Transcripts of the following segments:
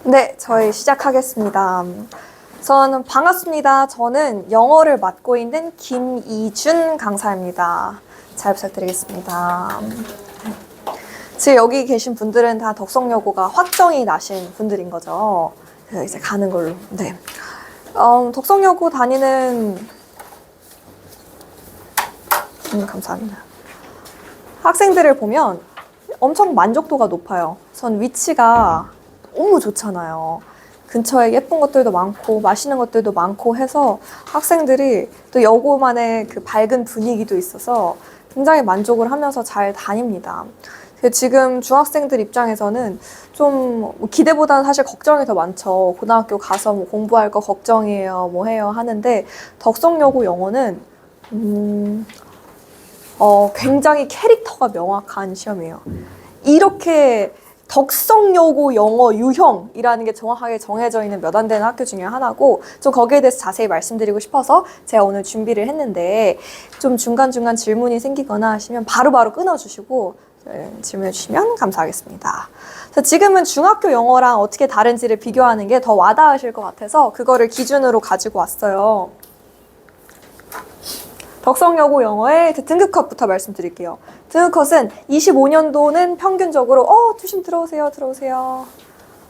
네, 저희 시작하겠습니다. 반갑습니다. 저는 영어를 맡고 있는 김이준 강사입니다. 잘 부탁드리겠습니다. 지금 여기 계신 분들은 다 덕성여고가 확정이 나신 분들인 거죠. 그래서 이제 가는 걸로. 네. 덕성여고 다니는 감사합니다. 학생들을 보면 엄청 만족도가 높아요. 전 위치가 너무 좋잖아요. 근처에 예쁜 것들도 많고 맛있는 것들도 많고 해서 학생들이 또 여고만의 그 밝은 분위기도 있어서 굉장히 만족을 하면서 잘 다닙니다. 지금 중학생들 입장에서는 좀 기대보다는 사실 걱정이 더 많죠. 고등학교 가서 뭐 공부할 거 걱정이에요, 뭐 해요 하는데 덕성여고 영어는 굉장히 캐릭터가 명확한 시험이에요. 이렇게 덕성여고 영어 유형이라는 게 정확하게 정해져 있는 몇 안 되는 학교 중에 하나고 좀 거기에 대해서 자세히 말씀드리고 싶어서 제가 오늘 준비를 했는데 좀 중간중간 질문이 생기거나 하시면 바로바로 끊어주시고 질문해 주시면 감사하겠습니다. 그래서 지금은 중학교 영어랑 어떻게 다른지를 비교하는 게 더 와닿으실 것 같아서 그거를 기준으로 가지고 왔어요. 덕성여고 영어의 등급컷부터 말씀드릴게요. 등급컷은 25년도는 평균적으로 조심 들어오세요.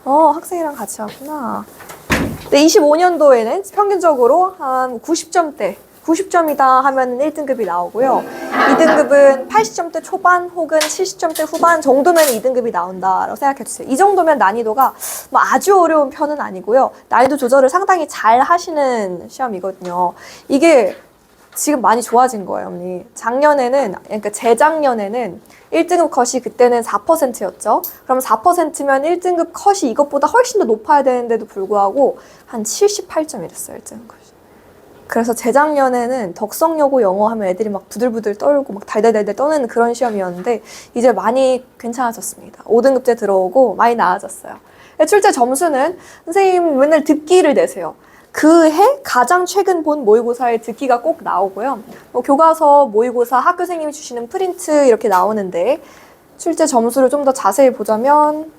학생이랑 같이 왔구나. 네, 25년도에는 평균적으로 한 90점대 90점이다 하면 1등급이 나오고요. 2등급은 80점대 초반 혹은 70점대 후반 정도면 2등급이 나온다라고 생각해주세요. 이 정도면 난이도가 뭐 아주 어려운 편은 아니고요. 난이도 조절을 상당히 잘 하시는 시험이거든요. 이게 지금 많이 좋아진 거예요, 언니. 그러니까 재작년에는 1등급 컷이 그때는 4%였죠. 그럼 4%면 1등급 컷이 이것보다 훨씬 더 높아야 되는데도 불구하고 한 78점이 됐어요, 1등급 컷이. 그래서 재작년에는 덕성여고 영어 하면 애들이 막 부들부들 떨고 막 달달달달 떠는 그런 시험이었는데 이제 많이 괜찮아졌습니다. 5등급제 들어오고 많이 나아졌어요. 출제 점수는 선생님 맨날 듣기를 내세요. 그 해 가장 최근 본 모의고사에 듣기가 꼭 나오고요. 교과서, 모의고사, 학교 선생님이 주시는 프린트 이렇게 나오는데 출제 점수를 좀 더 자세히 보자면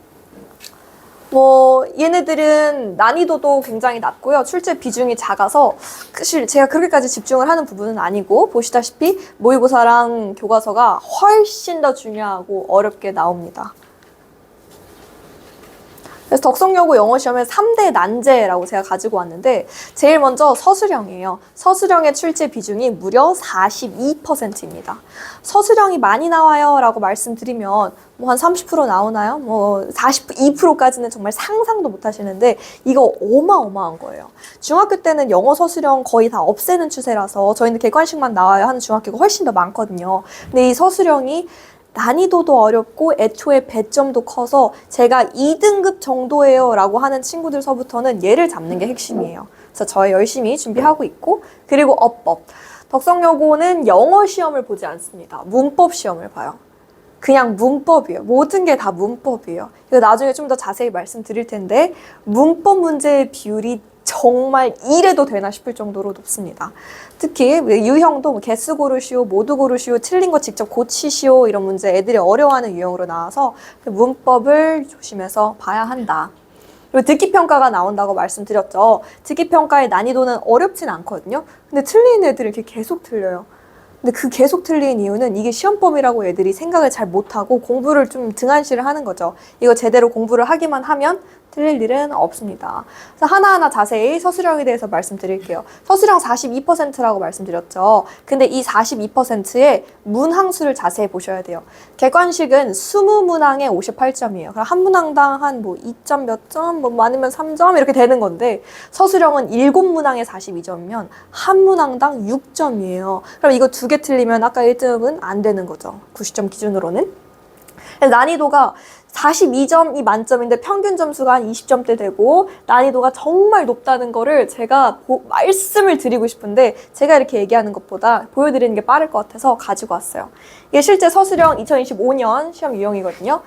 얘네들은 난이도도 굉장히 낮고요. 출제 비중이 작아서 사실 제가 그렇게까지 집중을 하는 부분은 아니고 보시다시피 모의고사랑 교과서가 훨씬 더 중요하고 어렵게 나옵니다. 그래서 덕성여고 영어 시험에 3대 난제라고 제가 가지고 왔는데 제일 먼저 서술형이에요. 서술형의 출제 비중이 무려 42%입니다. 서술형이 많이 나와요 라고 말씀드리면 한 30% 나오나요? 42%까지는 정말 상상도 못 하시는데 이거 어마어마한 거예요. 중학교 때는 영어 서술형 거의 다 없애는 추세라서 저희는 객관식만 나와야 하는 중학교가 훨씬 더 많거든요. 근데 이 서술형이 난이도도 어렵고 애초에 배점도 커서 제가 2등급 정도예요 라고 하는 친구들서부터는 얘를 잡는 게 핵심이에요. 그래서 저희 열심히 준비하고 있고 그리고 어법. 덕성여고는 영어 시험을 보지 않습니다. 문법 시험을 봐요. 그냥 문법이에요. 모든 게 다 문법이에요. 이거 나중에 좀 더 자세히 말씀드릴 텐데 문법 문제의 비율이 정말 이래도 되나 싶을 정도로 높습니다. 특히 유형도 개수 고르시오, 모두 고르시오, 틀린 거 직접 고치시오 이런 문제 애들이 어려워하는 유형으로 나와서 문법을 조심해서 봐야 한다. 그리고 듣기평가가 나온다고 말씀드렸죠. 듣기평가의 난이도는 어렵진 않거든요. 근데 틀린 애들이 이렇게 계속 틀려요. 근데 그 계속 틀린 이유는 이게 시험범위라고 애들이 생각을 잘 못하고 공부를 좀 등한시를 하는 거죠. 이거 제대로 공부를 하기만 하면 틀릴 일은 없습니다. 그래서 하나하나 자세히 서술형에 대해서 말씀드릴게요. 서술형 42%라고 말씀드렸죠. 근데 이 42%의 문항수를 자세히 보셔야 돼요. 객관식은 20문항에 58점이에요. 그럼 한 문항당 한 2점 몇 점, 많으면 3점 이렇게 되는 건데 서술형은 7문항에 42점이면 한 문항당 6점이에요. 그럼 이거 2개 틀리면 아까 1등은 안 되는 거죠. 90점 기준으로는. 난이도가 42점이 만점인데 평균 점수가 한 20점대 되고 난이도가 정말 높다는 거를 제가 말씀을 드리고 싶은데 제가 이렇게 얘기하는 것보다 보여드리는 게 빠를 것 같아서 가지고 왔어요. 이게 실제 서술형 2025년 시험 유형이거든요.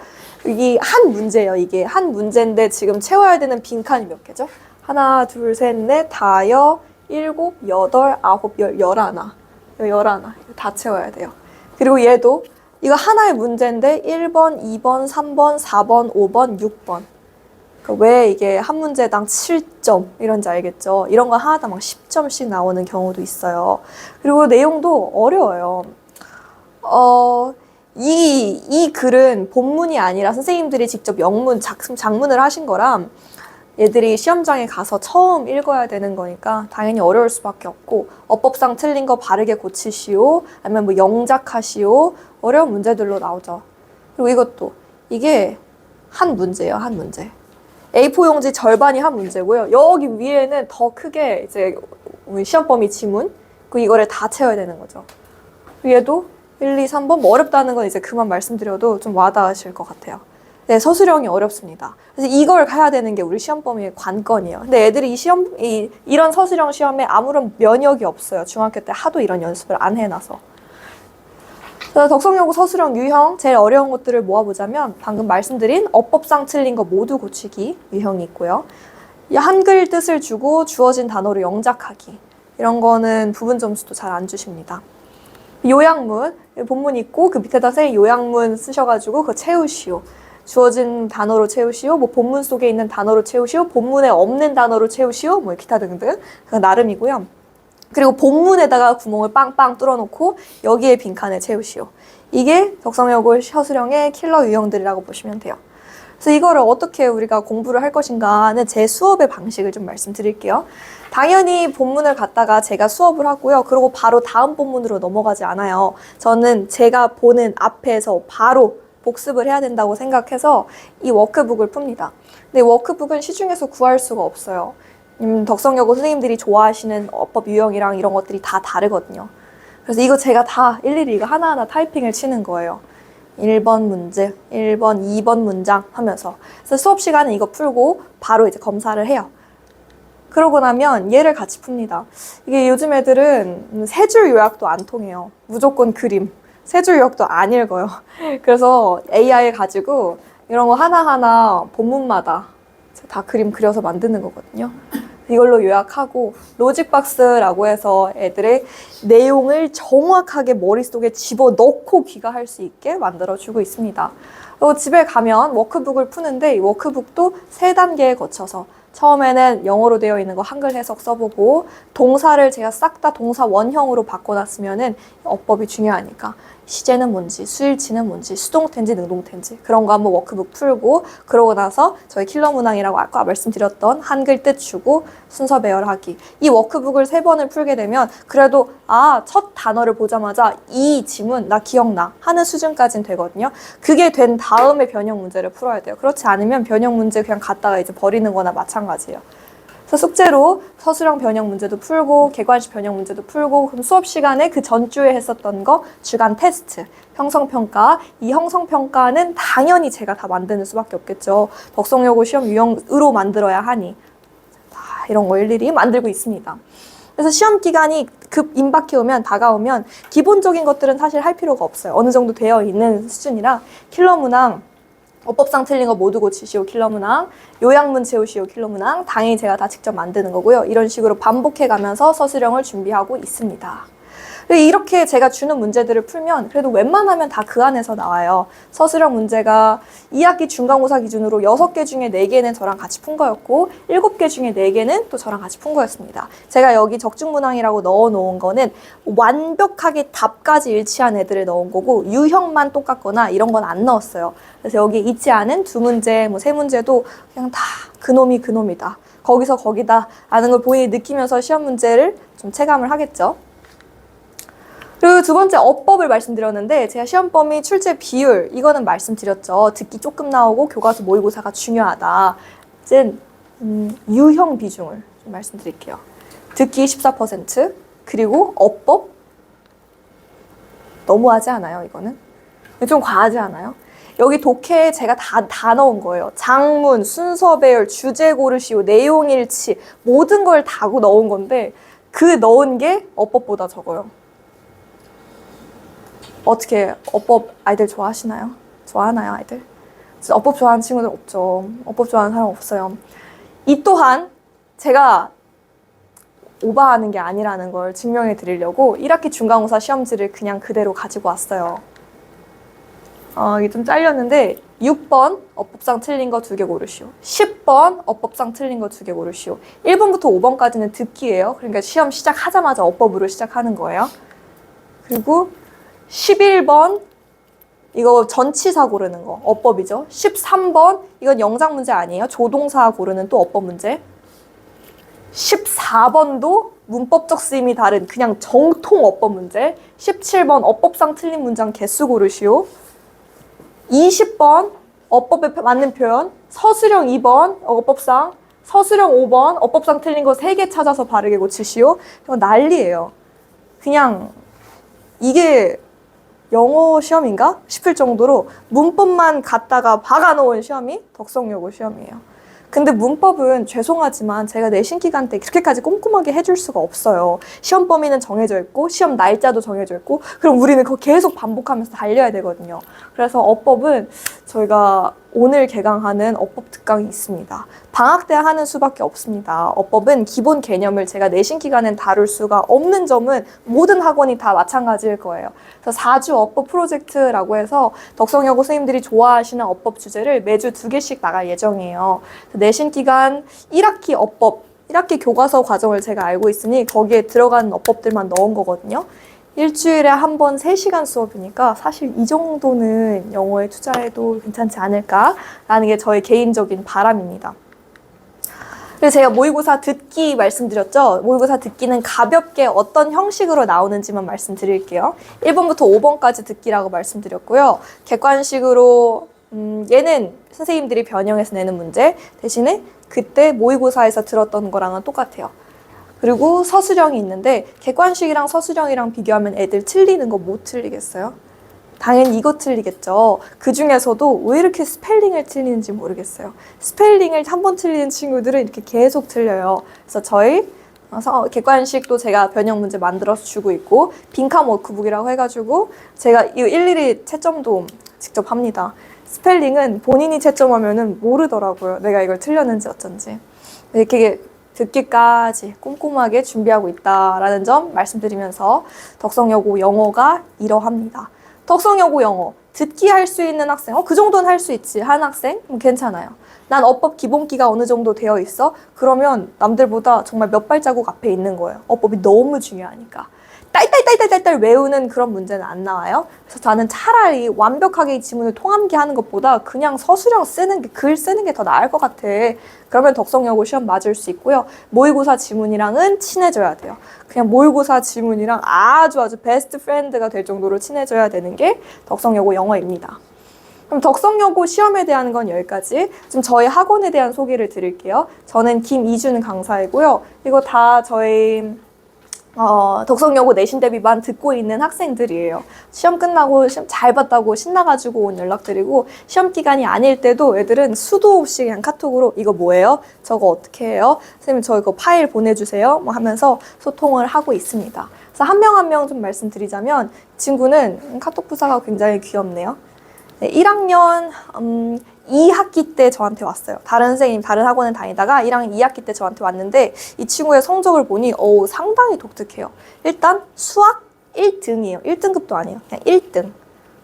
이게 한 문제예요. 이게 한 문제인데 지금 채워야 되는 빈칸이 몇 개죠? 하나, 둘, 셋, 넷, 다여, 일곱, 여덟, 아홉, 열, 열하나. 다 채워야 돼요. 그리고 얘도 이거 하나의 문제인데 1번, 2번, 3번, 4번, 5번, 6번 왜 이게 한 문제당 7점 이런지 알겠죠? 이런 거 하나당 막 10점씩 나오는 경우도 있어요. 그리고 내용도 어려워요. 이 글은 본문이 아니라 선생님들이 직접 영문, 작문을 하신 거라 얘들이 시험장에 가서 처음 읽어야 되는 거니까 당연히 어려울 수밖에 없고, 어법상 틀린 거 바르게 고치시오, 아니면 뭐 영작하시오, 어려운 문제들로 나오죠. 그리고 이것도 이게 한 문제예요, 한 문제. A4 용지 절반이 한 문제고요. 여기 위에는 더 크게 이제 시험 범위 지문, 그 이거를 다 채워야 되는 거죠. 위에도 1, 2, 3번 뭐 어렵다는 건 이제 그만 말씀드려도 좀 와닿으실 것 같아요. 네, 서술형이 어렵습니다. 그래서 이걸 가야 되는 게 우리 시험 범위의 관건이에요. 근데 애들이 이런 서술형 시험에 아무런 면역이 없어요. 중학교 때 하도 이런 연습을 안 해놔서. 덕성여고 서술형 유형 제일 어려운 것들을 모아보자면 방금 말씀드린 어법상 틀린 거 모두 고치기 유형이 있고요. 한글 뜻을 주고 주어진 단어로 영작하기, 이런 거는 부분 점수도 잘 안 주십니다. 요약문, 본문 있고 그 밑에다 요약문 쓰셔가지고 그거 채우시오. 주어진 단어로 채우시오, 뭐 본문 속에 있는 단어로 채우시오, 본문에 없는 단어로 채우시오, 뭐 기타 등등. 그거 나름이고요. 그리고 본문에다가 구멍을 빵빵 뚫어놓고 여기에 빈칸을 채우시오. 이게 덕성여고 서술형의 킬러 유형들이라고 보시면 돼요. 그래서 이거를 어떻게 우리가 공부를 할 것인가는 제 수업의 방식을 좀 말씀드릴게요. 당연히 본문을 갖다가 제가 수업을 하고요. 그리고 바로 다음 본문으로 넘어가지 않아요. 저는 제가 보는 앞에서 바로 복습을 해야 된다고 생각해서 이 워크북을 풉니다. 근데 워크북은 시중에서 구할 수가 없어요. 덕성여고 선생님들이 좋아하시는 어법 유형이랑 이런 것들이 다 다르거든요. 그래서 이거 제가 다 일일이 이거 하나하나 타이핑을 치는 거예요. 1번 문제, 1번, 2번 문장 하면서. 그래서 수업 시간에 이거 풀고 바로 이제 검사를 해요. 그러고 나면 얘를 같이 풉니다. 이게 요즘 애들은 세 줄 요약도 안 통해요. 무조건 그림. 세 줄 요약도 안 읽어요. 그래서 AI 가지고 이런 거 하나하나 본문마다 다 그림 그려서 만드는 거거든요. 이걸로 요약하고 로직박스라고 해서 애들의 내용을 정확하게 머릿속에 집어넣고 귀가할 수 있게 만들어주고 있습니다. 그리고 집에 가면 워크북을 푸는데 이 워크북도 3단계에 거쳐서 처음에는 영어로 되어 있는 거 한글 해석 써보고, 동사를 제가 싹 다 동사 원형으로 바꿔놨으면은 어법이 중요하니까 시제는 뭔지, 수일치는 뭔지, 수동태인지 능동태인지 그런 거 한번 워크북 풀고, 그러고 나서 저희 킬러 문항이라고 아까 말씀드렸던 한글 뜻 주고 순서 배열하기, 이 워크북을 3번을 풀게 되면 그래도 첫 단어를 보자마자 이 지문 나 기억나 하는 수준까지는 되거든요. 그게 된 다음에 변형 문제를 풀어야 돼요. 그렇지 않으면 변형 문제 그냥 갖다가 이제 버리는 거나 마찬가지예요. 그래서 숙제로 서술형 변형 문제도 풀고 객관식 변형 문제도 풀고, 그럼 수업 시간에 그 전주에 했었던 거 주간 테스트, 형성평가, 이 형성평가는 당연히 제가 다 만드는 수밖에 없겠죠. 덕성여고 시험 유형으로 만들어야 하니 다 이런 거 일일이 만들고 있습니다. 그래서 시험 기간이 급 임박해 오면, 다가오면 기본적인 것들은 사실 할 필요가 없어요. 어느 정도 되어 있는 수준이라 킬러 문항, 어법상 틀린 거 모두 고치시오 킬러 문항, 요약문 채우시오 킬러 문항, 당연히 제가 다 직접 만드는 거고요. 이런 식으로 반복해 가면서 서술형을 준비하고 있습니다. 이렇게 제가 주는 문제들을 풀면 그래도 웬만하면 다 그 안에서 나와요. 서술형 문제가 2학기 중간고사 기준으로 6개 중에 4개는 저랑 같이 푼 거였고 7개 중에 4개는 또 저랑 같이 푼 거였습니다. 제가 여기 적중문항이라고 넣어놓은 거는 완벽하게 답까지 일치한 애들을 넣은 거고, 유형만 똑같거나 이런 건 안 넣었어요. 그래서 여기 있지 않은 2문제, 뭐 3문제도 그냥 다 그놈이 그놈이다, 거기서 거기다 라는 걸 본인이 느끼면서 시험 문제를 좀 체감을 하겠죠. 그리고 두 번째 어법을 말씀드렸는데, 제가 시험 범위 출제 비율 이거는 말씀드렸죠. 듣기 조금 나오고 교과서 모의고사가 중요하다. 이제 유형 비중을 좀 말씀드릴게요. 듣기 14%, 그리고 어법 너무하지 않아요? 이거는 좀 과하지 않아요? 여기 독해에 제가 다 넣은 거예요. 장문, 순서 배열, 주제 고르시오, 내용 일치, 모든 걸 다 넣은 건데 그 넣은 게 어법보다 적어요. 어떻게 어법 아이들 좋아하시나요? 좋아하나요, 아이들? 어법 좋아하는 친구들 없죠. 어법 좋아하는 사람 없어요. 이 또한 제가 오버하는 게 아니라는 걸 증명해 드리려고 1학기 중간고사 시험지를 그냥 그대로 가지고 왔어요. 이게 좀 잘렸는데 6번 어법상 틀린 거 2개 고르시오. 10번 어법상 틀린 거 2개 고르시오. 1번부터 5번까지는 듣기예요. 그러니까 시험 시작하자마자 어법으로 시작하는 거예요. 그리고 11번 이거 전치사 고르는 거 어법이죠. 13번 이건 영상 문제 아니에요. 조동사 고르는 또 어법 문제. 14번도 문법적 쓰임이 다른 그냥 정통 어법 문제. 17번 어법상 틀린 문장 개수 고르시오. 20번 어법에 맞는 표현. 서술형 2번 어법상. 서술형 5번 어법상 틀린 거 3개 찾아서 바르게 고치시오. 이거 난리예요. 그냥 이게 영어 시험인가 싶을 정도로 문법만 갖다가 박아놓은 시험이 덕성여고 시험이에요. 근데 문법은 죄송하지만 제가 내신 기간 때 그렇게까지 꼼꼼하게 해줄 수가 없어요. 시험 범위는 정해져 있고 시험 날짜도 정해져 있고 그럼 우리는 그거 계속 반복하면서 달려야 되거든요. 그래서 어법은 저희가 오늘 개강하는 어법 특강이 있습니다. 방학 때 하는 수밖에 없습니다. 어법은 기본 개념을 제가 내신 기간엔 다룰 수가 없는 점은 모든 학원이 다 마찬가지일 거예요. 그래서 4주 어법 프로젝트라고 해서 덕성여고 선생님들이 좋아하시는 어법 주제를 매주 2개씩 나갈 예정이에요. 내신 기간 1학기 어법, 1학기 교과서 과정을 제가 알고 있으니 거기에 들어가는 어법들만 넣은 거거든요. 일주일에 한 번 3시간 수업이니까 사실 이 정도는 영어에 투자해도 괜찮지 않을까라는 게 저의 개인적인 바람입니다. 그래서 제가 모의고사 듣기 말씀드렸죠. 모의고사 듣기는 가볍게 어떤 형식으로 나오는지만 말씀드릴게요. 1번부터 5번까지 듣기라고 말씀드렸고요. 객관식으로 얘는 선생님들이 변형해서 내는 문제 대신에 그때 모의고사에서 들었던 거랑은 똑같아요. 그리고 서술형이 있는데 객관식이랑 서술형이랑 비교하면 애들 틀리는 거 못 틀리겠어요? 당연히 이거 틀리겠죠. 그 중에서도 왜 이렇게 스펠링을 틀리는지 모르겠어요. 스펠링을 한 번 틀리는 친구들은 이렇게 계속 틀려요. 그래서 저희 객관식도 제가 변형 문제 만들어서 주고 있고 빈칸 워크북이라고 해가지고 제가 이거 일일이 채점도 직접 합니다. 스펠링은 본인이 채점하면은 모르더라고요. 내가 이걸 틀렸는지 어쩐지. 이렇게 듣기까지 꼼꼼하게 준비하고 있다라는 점 말씀드리면서 덕성여고 영어가 이러합니다. 덕성여고 영어 듣기 할 수 있는 학생 그 정도는 할 수 있지 한 학생? 괜찮아요. 난 어법 기본기가 어느 정도 되어 있어? 그러면 남들보다 정말 몇 발자국 앞에 있는 거예요. 어법이 너무 중요하니까. 딸딸딸딸딸 외우는 그런 문제는 안 나와요. 그래서 저는 차라리 완벽하게 이 지문을 통암기하는 것보다 그냥 서술형 쓰는 게, 글 쓰는 게 더 나을 것 같아. 그러면 덕성여고 시험 맞을 수 있고요. 모의고사 지문이랑은 친해져야 돼요. 그냥 모의고사 지문이랑 아주 베스트 프렌드가 될 정도로 친해져야 되는 게 덕성여고 영어입니다. 그럼 덕성여고 시험에 대한 건 여기까지. 좀 저희 학원에 대한 소개를 드릴게요. 저는 김이준 강사이고요. 이거 다 저희 덕성여고 내신 대비반 듣고 있는 학생들이에요. 시험 끝나고 시험 잘 봤다고 신나가지고 온 연락드리고 시험 기간이 아닐 때도 애들은 수도 없이 그냥 카톡으로 이거 뭐예요? 저거 어떻게 해요? 선생님 저 이거 파일 보내주세요. 뭐 하면서 소통을 하고 있습니다. 그래서 한 명 한 명 좀 말씀드리자면 친구는 카톡 부사가 굉장히 귀엽네요. 네, 1학년 2학기 때 저한테 왔어요. 다른 선생님, 다른 학원에 다니다가 1학년 2학기 때 저한테 왔는데 이 친구의 성적을 보니 상당히 독특해요. 일단 수학 1등이에요. 1등급도 아니에요. 그냥 1등.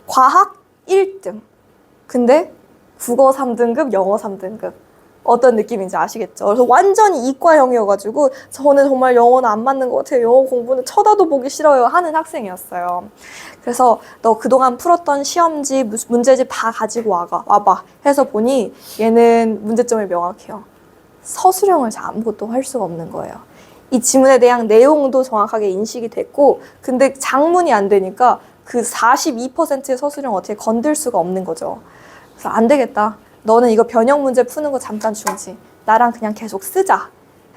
과학 1등. 근데 국어 3등급, 영어 3등급. 어떤 느낌인지 아시겠죠? 그래서 완전히 이과형이어가지고 저는 정말 영어는 안 맞는 것 같아요. 영어 공부는 쳐다도 보기 싫어요 하는 학생이었어요. 그래서 너 그동안 풀었던 시험지, 문제집 다 가지고 와봐 해서 보니 얘는 문제점이 명확해요. 서술형을 잘 아무것도 할 수가 없는 거예요. 이 지문에 대한 내용도 정확하게 인식이 됐고 근데 작문이 안 되니까 그 42%의 서술형 어떻게 건들 수가 없는 거죠. 그래서 안 되겠다. 너는 이거 변형 문제 푸는 거 잠깐 중지. 나랑 그냥 계속 쓰자.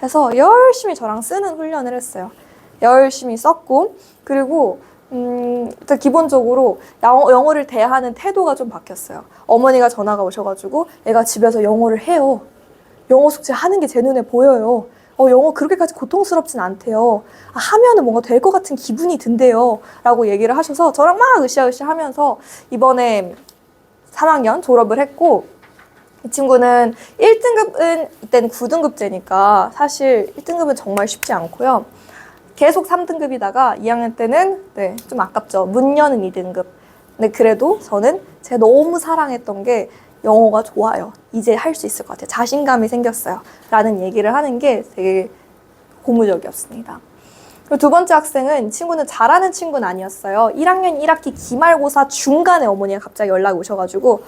해서 열심히 저랑 쓰는 훈련을 했어요. 열심히 썼고 그리고 기본적으로 영어를 대하는 태도가 좀 바뀌었어요. 어머니가 전화가 오셔가지고 애가 집에서 영어를 해요. 영어 숙제 하는 게 제 눈에 보여요. 영어 그렇게까지 고통스럽진 않대요. 하면은 뭔가 될 것 같은 기분이 든대요. 라고 얘기를 하셔서 저랑 막 으쌰으쌰 하면서 이번에 3학년 졸업을 했고 이 친구는 1등급은 이때는 9등급제니까 사실 1등급은 정말 쉽지 않고요. 계속 3등급이다가 2학년 때는 좀 아깝죠. 문여는 2등급. 근데 그래도 저는 제가 너무 사랑했던 게 영어가 좋아요. 이제 할 수 있을 것 같아요. 자신감이 생겼어요. 라는 얘기를 하는 게 되게 고무적이었습니다. 그리고 두 번째 학생은 친구는 잘하는 친구는 아니었어요. 1학년 1학기 기말고사 중간에 어머니가 갑자기 연락이 오셔가지고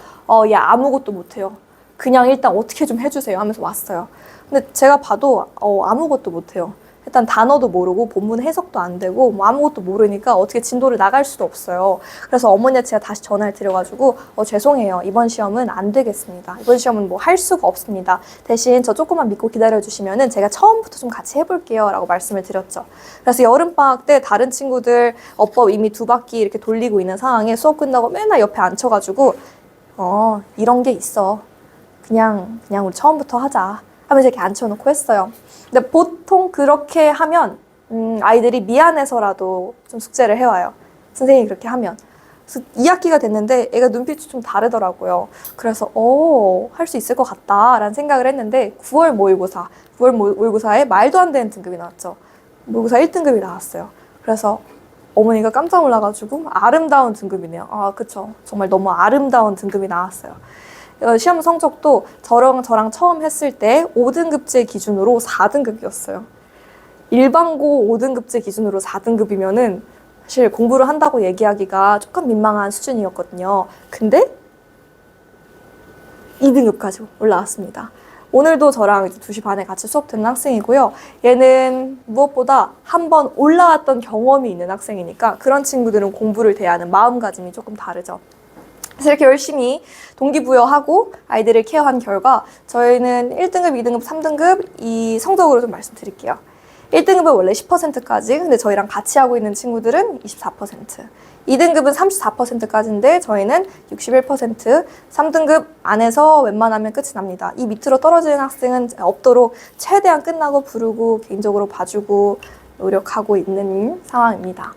얘 아무것도 못해요. 그냥 일단 어떻게 좀 해주세요 하면서 왔어요. 근데 제가 봐도 아무것도 못해요. 일단 단어도 모르고 본문 해석도 안 되고 뭐 아무것도 모르니까 어떻게 진도를 나갈 수도 없어요. 그래서 어머니한테 제가 다시 전화를 드려가지고 죄송해요. 이번 시험은 안 되겠습니다. 이번 시험은 뭐 할 수가 없습니다. 대신 저 조금만 믿고 기다려주시면은 제가 처음부터 좀 같이 해볼게요 라고 말씀을 드렸죠. 그래서 여름방학 때 다른 친구들 어법 이미 2바퀴 이렇게 돌리고 있는 상황에 수업 끝나고 맨날 옆에 앉혀가지고 이런 게 있어. 그냥 우리 처음부터 하자 하면서 이렇게 앉혀놓고 했어요. 근데 보통 그렇게 하면 아이들이 미안해서라도 좀 숙제를 해와요. 선생님이 그렇게 하면. 그래서 2학기가 됐는데 애가 눈빛이 좀 다르더라고요. 그래서 할 수 있을 것 같다라는 생각을 했는데 9월 모의고사에 말도 안 되는 등급이 나왔죠. 모의고사 1등급이 나왔어요. 그래서 어머니가 깜짝 놀라가지고 아름다운 등급이네요. 아 그쵸. 정말 너무 아름다운 등급이 나왔어요. 시험 성적도 저랑 처음 했을 때 5등급제 기준으로 4등급이었어요. 일반고 5등급제 기준으로 4등급이면은 사실 공부를 한다고 얘기하기가 조금 민망한 수준이었거든요. 근데 2등급까지 올라왔습니다. 오늘도 저랑 이제 2시 반에 같이 수업 듣는 학생이고요. 얘는 무엇보다 한번 올라왔던 경험이 있는 학생이니까 그런 친구들은 공부를 대하는 마음가짐이 조금 다르죠. 그래서 이렇게 열심히 동기부여하고 아이들을 케어한 결과 저희는 1등급, 2등급, 3등급 이 성적으로 좀 말씀드릴게요. 1등급은 원래 10%까지, 근데 저희랑 같이 하고 있는 친구들은 24%. 2등급은 34%까지인데 저희는 61%, 3등급 안에서 웬만하면 끝이 납니다. 이 밑으로 떨어지는 학생은 없도록 최대한 끝나고 부르고 개인적으로 봐주고 노력하고 있는 상황입니다.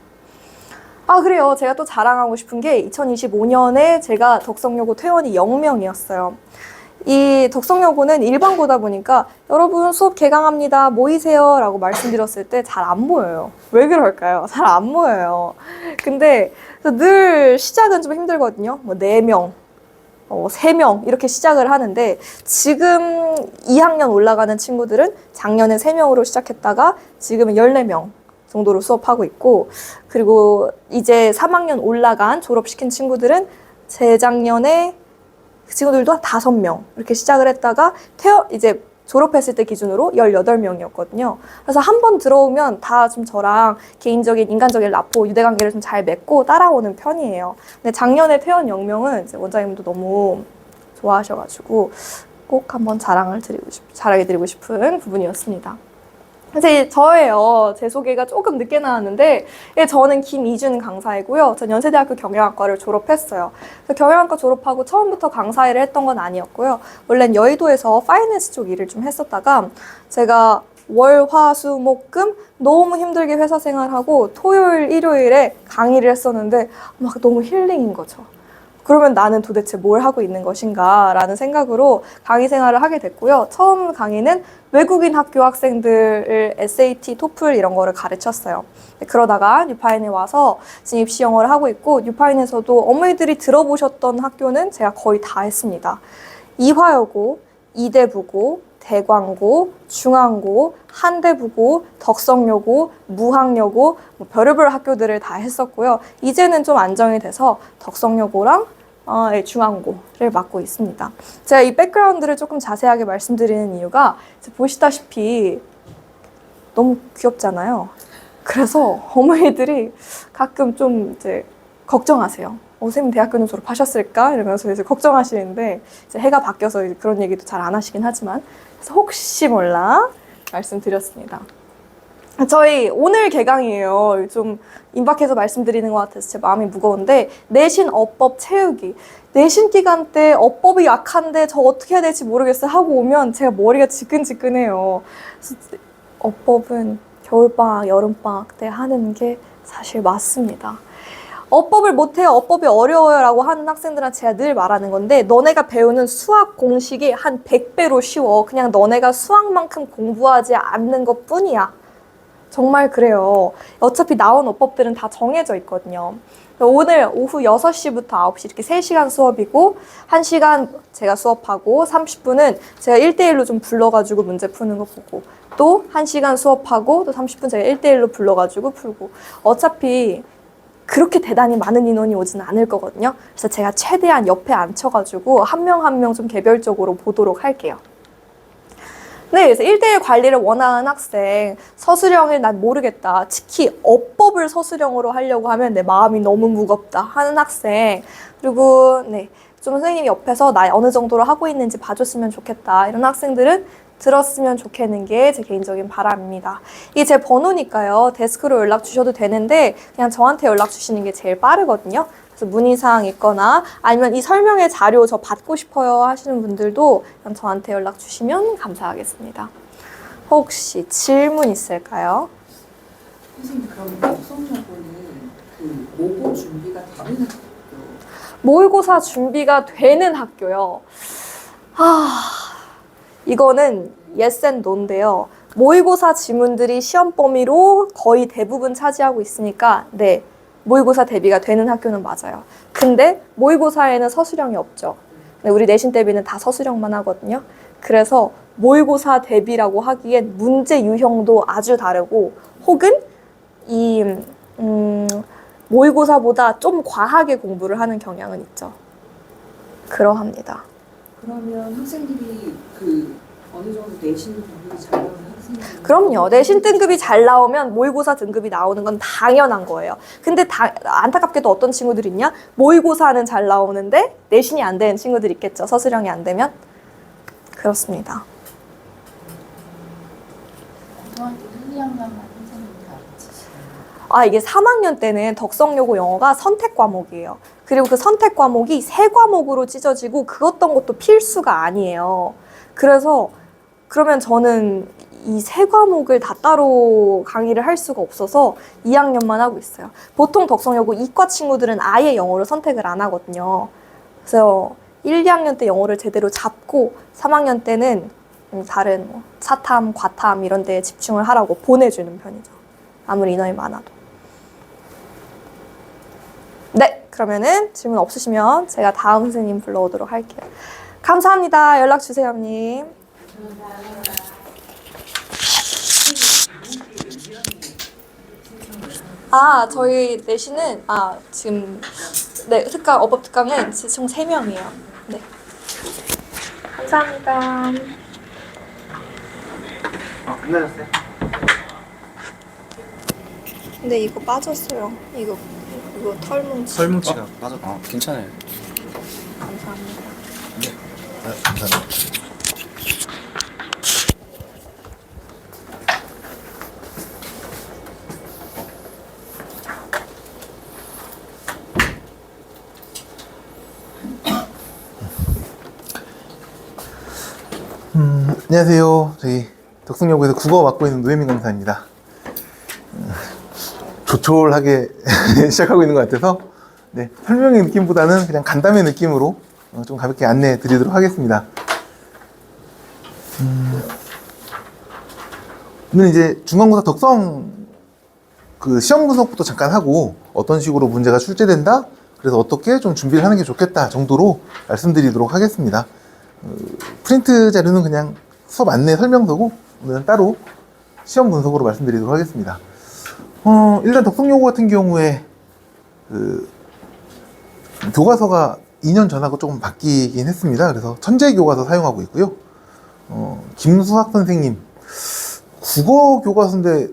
그래요. 제가 또 자랑하고 싶은 게 2025년에 제가 덕성여고 퇴원이 0명이었어요. 이 덕성여고는 일반고다 보니까 여러분 수업 개강합니다. 모이세요 라고 말씀드렸을 때 잘 안 모여요. 왜 그럴까요? 잘 안 모여요. 근데 늘 시작은 좀 힘들거든요. 뭐 4명, 3명 이렇게 시작을 하는데 지금 2학년 올라가는 친구들은 작년에 3명으로 시작했다가 지금은 14명. 정도로 수업하고 있고, 그리고 이제 3학년 올라간 졸업시킨 친구들은 재작년에 그 친구들도 5명 이렇게 시작을 했다가 이제 졸업했을 때 기준으로 18명이었거든요. 그래서 한 번 들어오면 다 좀 저랑 개인적인 인간적인 라포, 유대관계를 좀 잘 맺고 따라오는 편이에요. 근데 작년에 퇴원 0명은 이제 원장님도 너무 좋아하셔가지고 꼭 한번 자랑해드리고 싶은 부분이었습니다. 이제 저예요. 제 소개가 조금 늦게 나왔는데 저는 김이준 강사이고요. 전 연세대학교 경영학과를 졸업했어요. 그래서 경영학과 졸업하고 처음부터 강사 일을 했던 건 아니었고요. 원래는 여의도에서 파이낸스 쪽 일을 좀 했었다가 제가 월, 화, 수, 목, 금 너무 힘들게 회사 생활하고 토요일, 일요일에 강의를 했었는데 막 너무 힐링인 거죠. 그러면 나는 도대체 뭘 하고 있는 것인가 라는 생각으로 강의 생활을 하게 됐고요. 처음 강의는 외국인 학교 학생들을 SAT, 토플 이런 거를 가르쳤어요. 그러다가 뉴파인에 와서 지금 입시 영어를 하고 있고 뉴파인에서도 어머니들이 들어보셨던 학교는 제가 거의 다 했습니다. 이화여고, 이대부고, 대광고, 중앙고, 한대부고, 덕성여고, 무학여고 별의별 학교들을 다 했었고요. 이제는 좀 안정이 돼서 덕성여고랑 중앙고를 맡고 있습니다. 제가 이 백그라운드를 조금 자세하게 말씀드리는 이유가 보시다시피 너무 귀엽잖아요. 그래서 어머니들이 가끔 좀 이제 걱정하세요. 선생님 대학교는 졸업하셨을까? 이러면서 이제 걱정하시는데 이제 해가 바뀌어서 이제 그런 얘기도 잘 안 하시긴 하지만 그래서 혹시 몰라 말씀드렸습니다. 저희 오늘 개강이에요. 좀 임박해서 말씀드리는 것 같아서 제 마음이 무거운데 내신 어법 채우기. 내신 기간 때 어법이 약한데 저 어떻게 해야 될지 모르겠어요 하고 오면 제가 머리가 지끈지끈해요. 그래서 어법은 겨울방학, 여름방학 때 하는 게 사실 맞습니다. 어법을 못해요. 어법이 어려워요 라고 하는 학생들한테 제가 늘 말하는 건데 너네가 배우는 수학 공식이 한 100배로 쉬워. 그냥 너네가 수학만큼 공부하지 않는 것 뿐이야. 정말 그래요. 어차피 나온 어법들은 다 정해져 있거든요. 오늘 오후 6시부터 9시 이렇게 3시간 수업이고 1시간 제가 수업하고 30분은 제가 1대1로 좀 불러가지고 문제 푸는 거 보고 또 1시간 수업하고 또 30분 제가 1대1로 불러가지고 풀고 어차피 그렇게 대단히 많은 인원이 오지는 않을 거거든요. 그래서 제가 최대한 옆에 앉혀가지고 한 명 한 명 좀 개별적으로 보도록 할게요. 네, 그래서 1대1 관리를 원하는 학생, 서술형을 난 모르겠다. 특히 어법을 서술형으로 하려고 하면 내 마음이 너무 무겁다 하는 학생, 그리고 네, 좀 선생님이 옆에서 나 어느 정도로 하고 있는지 봐줬으면 좋겠다 이런 학생들은 들었으면 좋겠는 게 제 개인적인 바람입니다. 이게 제 번호니까요. 데스크로 연락 주셔도 되는데 그냥 저한테 연락 주시는 게 제일 빠르거든요. 그래서 문의사항 있거나 아니면 이 설명의 자료 저 받고 싶어요 하시는 분들도 그냥 저한테 연락 주시면 감사하겠습니다. 혹시 질문 있을까요? 선생님, 그럼 독성여고는 그 모고 준비가 되는 학교? 모의고사 준비가 되는 학교요. 이거는 yes and no인데요. 모의고사 지문들이 시험 범위로 거의 대부분 차지하고 있으니까 네, 모의고사 대비가 되는 학교는 맞아요. 근데 모의고사에는 서술형이 없죠. 네, 우리 내신 대비는 다 서술형만 하거든요. 그래서 모의고사 대비라고 하기엔 문제 유형도 아주 다르고 혹은 이 모의고사보다 좀 과하게 공부를 하는 경향은 있죠. 그러합니다. 그러면 학생들이 그 어느 정도 내신 등급이 잘 나오는 학생들? 그럼요. 내신 등급이 잘 나오면 모의고사 등급이 나오는 건 당연한 거예요. 근데 안타깝게도 어떤 친구들이 있냐? 모의고사는 잘 나오는데 내신이 안 되는 친구들 있겠죠. 서술형이 안 되면. 그렇습니다. 고등학교 1, 2학년만 선생님이 가르치시나요? 이게 3학년 때는 덕성여고 영어가 선택 과목이에요. 그리고 그 선택 과목이 3과목으로 찢어지고 그 어떤 것도 필수가 아니에요. 그래서 그러면 저는 이 3과목을 다 따로 강의를 할 수가 없어서 2학년만 하고 있어요. 보통 덕성여고 이과 친구들은 아예 영어를 선택을 안 하거든요. 그래서 1, 2학년 때 영어를 제대로 잡고 3학년 때는 다른 뭐 사탐, 과탐 이런 데에 집중을 하라고 보내주는 편이죠. 아무리 인원이 많아도. 네, 그러면은 질문 없으시면 제가 다음 선생님 불러오도록 할게요. 감사합니다. 연락 주세요, 님. 저희 내신은 지금 네, 어법 특강은 총 3명이에요. 네. 감사합니다. 끝나셨어요? 근데 이거 빠졌어요. 이거 털뭉치. 설뭉치가 맞아. 괜찮아요. 감사합니다. 감사합니다. 안녕하세요. 저희 덕성여고에서 국어 맡고 있는 노혜민 강사입니다. 조촐하게 시작하고 있는 것 같아서 네, 설명의 느낌보다는 그냥 간담회 느낌으로 좀 가볍게 안내해 드리도록 하겠습니다. 오늘 이제 중간고사 덕성 그 시험 분석부터 잠깐 하고 어떤 식으로 문제가 출제된다, 그래서 어떻게 좀 준비를 하는 게 좋겠다 정도로 말씀드리도록 하겠습니다. 프린트 자료는 그냥 수업 안내 설명서고 오늘은 따로 시험 분석으로 말씀드리도록 하겠습니다. 일단 덕성여고 같은 경우에 교과서가 2년 전하고 조금 바뀌긴 했습니다. 그래서 천재 교과서 사용하고 있고요. 김수학 선생님 국어 교과서인데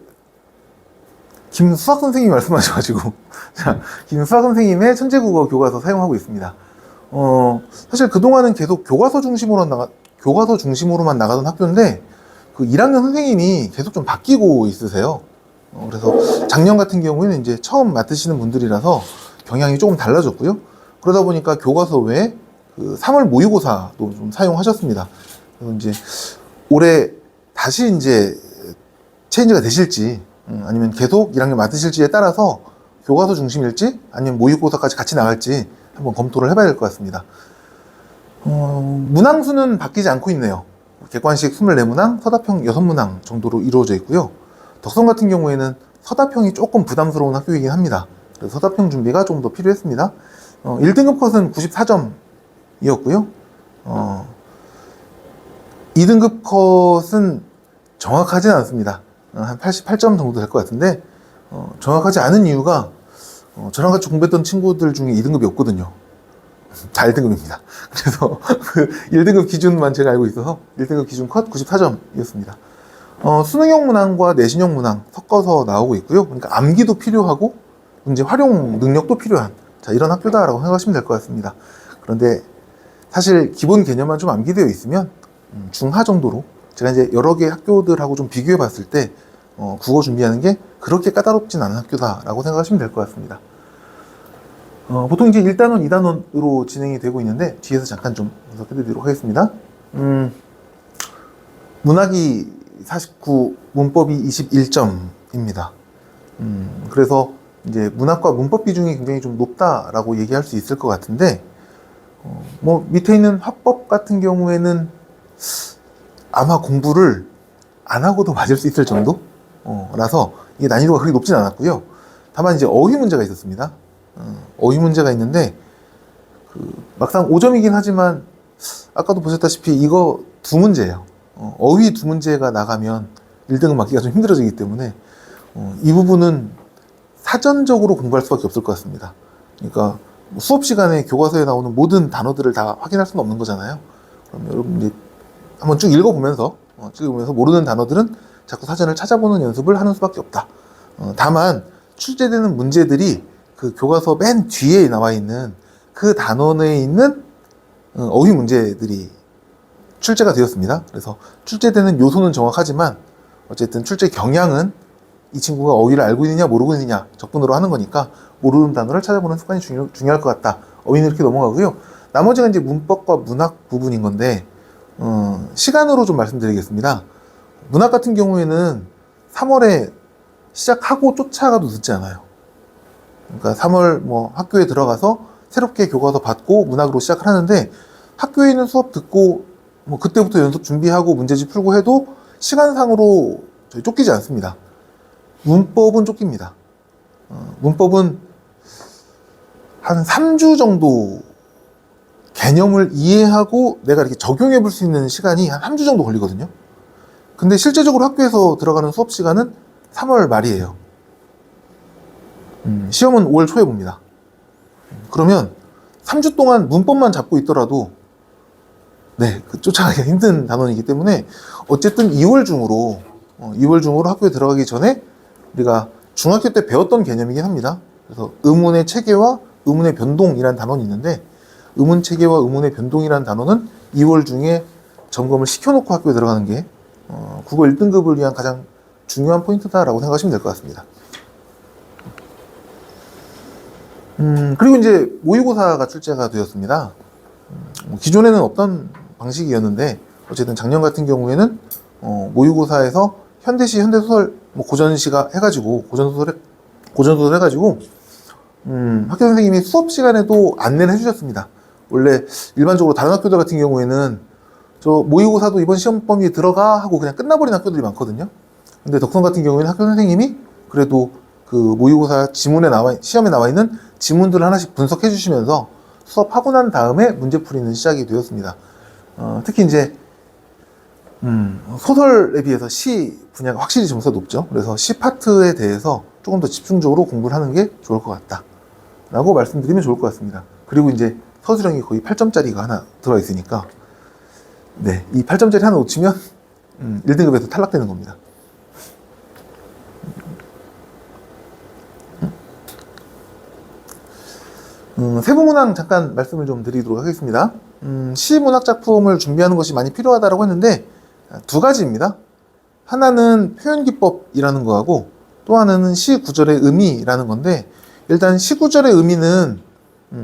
김수학 선생님이 말씀하셔가지고 자, 김수학 선생님의 천재국어 교과서 사용하고 있습니다. 사실 그동안은 계속 교과서 중심으로만 나가던 학교인데 그 1학년 선생님이 계속 좀 바뀌고 있으세요. 그래서 작년 같은 경우에는 이제 처음 맡으시는 분들이라서 경향이 조금 달라졌고요. 그러다 보니까 교과서 외에 그 3월 모의고사도 좀 사용하셨습니다. 그래서 이제 올해 다시 이제 체인지가 되실지 아니면 계속 1학년 맡으실지에 따라서 교과서 중심일지 아니면 모의고사까지 같이 나갈지 한번 검토를 해봐야 될 것 같습니다. 문항수는 바뀌지 않고 있네요. 객관식 24문항, 서답형 6문항 정도로 이루어져 있고요. 덕성 같은 경우에는 서답형이 조금 부담스러운 학교이긴 합니다. 그래서 서답형 준비가 좀 더 필요했습니다. 1등급 컷은 94점이었고요. 2등급 컷은 정확하진 않습니다. 한 88점 정도 될 것 같은데, 정확하지 않은 이유가, 저랑 같이 공부했던 친구들 중에 2등급이 없거든요. 다 1등급입니다. 그래서 그 1등급 기준만 제가 알고 있어서 1등급 기준 컷 94점이었습니다. 수능형 문항과 내신형 문항 섞어서 나오고 있고요. 그러니까 암기도 필요하고 문제 활용 능력도 필요한 이런 학교다라고 생각하시면 될 것 같습니다. 그런데 사실 기본 개념만 좀 암기되어 있으면 중하 정도로 제가 이제 여러 개 학교들하고 좀 비교해 봤을 때 국어 준비하는 게 그렇게 까다롭진 않은 학교다라고 생각하시면 될 것 같습니다. 보통 이제 1단원, 2단원으로 진행이 되고 있는데 뒤에서 잠깐 좀 분석해 드리도록 하겠습니다. 문학이 49, 문법이 21점입니다. 그래서 이제 문학과 문법 비중이 굉장히 좀 높다라고 얘기할 수 있을 것 같은데, 뭐 밑에 있는 화법 같은 경우에는 아마 공부를 안 하고도 맞을 수 있을 정도? 라서 이게 난이도가 그렇게 높진 않았고요. 다만 이제 어휘 문제가 있었습니다. 어휘 문제가 있는데, 막상 5점이긴 하지만, 아까도 보셨다시피 이거 두 문제예요. 어휘 두 문제가 나가면 1등급 맞기가 좀 힘들어지기 때문에, 이 부분은 사전적으로 공부할 수밖에 없을 것 같습니다. 그러니까 수업 시간에 교과서에 나오는 모든 단어들을 다 확인할 수는 없는 거잖아요. 그럼 여러분 이제 한번 쭉 읽어보면서, 모르는 단어들은 자꾸 사전을 찾아보는 연습을 하는 수밖에 없다. 다만 출제되는 문제들이 그 교과서 맨 뒤에 나와 있는 그 단원에 있는 어휘 문제들이 출제가 되었습니다. 그래서 출제되는 요소는 정확하지만 어쨌든 출제 경향은 이 친구가 어휘를 알고 있느냐 모르고 있느냐 적분으로 하는 거니까 모르는 단어를 찾아보는 습관이 중요할 것 같다. 어휘는 이렇게 넘어가고요. 나머지가 이제 문법과 문학 부분인 건데, 시간으로 좀 말씀드리겠습니다. 문학 같은 경우에는 3월에 시작하고 쫓아가도 늦지 않아요. 그러니까 3월 뭐 학교에 들어가서 새롭게 교과서 받고 문학으로 시작을 하는데, 학교에 있는 수업 듣고 뭐 그때부터 연습 준비하고 문제집 풀고 해도 시간상으로 저희 쫓기지 않습니다. 문법은 쫓깁니다. 문법은 한 3주 정도 개념을 이해하고 내가 이렇게 적용해 볼 수 있는 시간이 한 3주 정도 걸리거든요. 근데 실제적으로 학교에서 들어가는 수업 시간은 3월 말이에요. 시험은 5월 초에 봅니다. 그러면 3주 동안 문법만 잡고 있더라도 쫓아가기가 힘든 단원이기 때문에 어쨌든 2월 중으로 학교에 들어가기 전에 우리가 중학교 때 배웠던 개념이긴 합니다. 그래서 의문의 체계와 의문의 변동이라는 단원이 있는데, 의문 체계와 의문의 변동이라는 단원은 2월 중에 점검을 시켜놓고 학교에 들어가는 게 국어 1등급을 위한 가장 중요한 포인트다라고 생각하시면 될 것 같습니다. 그리고 이제 모의고사가 출제가 되었습니다. 기존에는 없던 방식이었는데 어쨌든 작년 같은 경우에는 모의고사에서 현대시, 현대소설, 뭐 고전시가 해가지고 고전소설 해가지고 학교 선생님이 수업 시간에도 안내를 해주셨습니다. 원래 일반적으로 다른 학교들 같은 경우에는 저 모의고사도 이번 시험 범위에 들어가 하고 그냥 끝나버린 학교들이 많거든요. 근데 덕성 같은 경우에는 학교 선생님이 그래도 그 모의고사 시험에 나와 있는 지문들을 하나씩 분석해 주시면서 수업하고 난 다음에 문제풀이는 시작이 되었습니다. 특히 이제 소설에 비해서 시 분야가 확실히 점수가 높죠. 그래서 시 파트에 대해서 조금 더 집중적으로 공부를 하는 게 좋을 것 같다 라고 말씀드리면 좋을 것 같습니다. 그리고 이제 서술형이 거의 8점짜리가 하나 들어있으니까 이 8점짜리 하나 놓치면 1등급에서 탈락되는 겁니다. 세부문항 잠깐 말씀을 좀 드리도록 하겠습니다. 시문학 작품을 준비하는 것이 많이 필요하다고 했는데 두 가지입니다. 하나는 표현기법이라는 거하고 또 하나는 시 구절의 의미라는 건데, 일단 시 구절의 의미는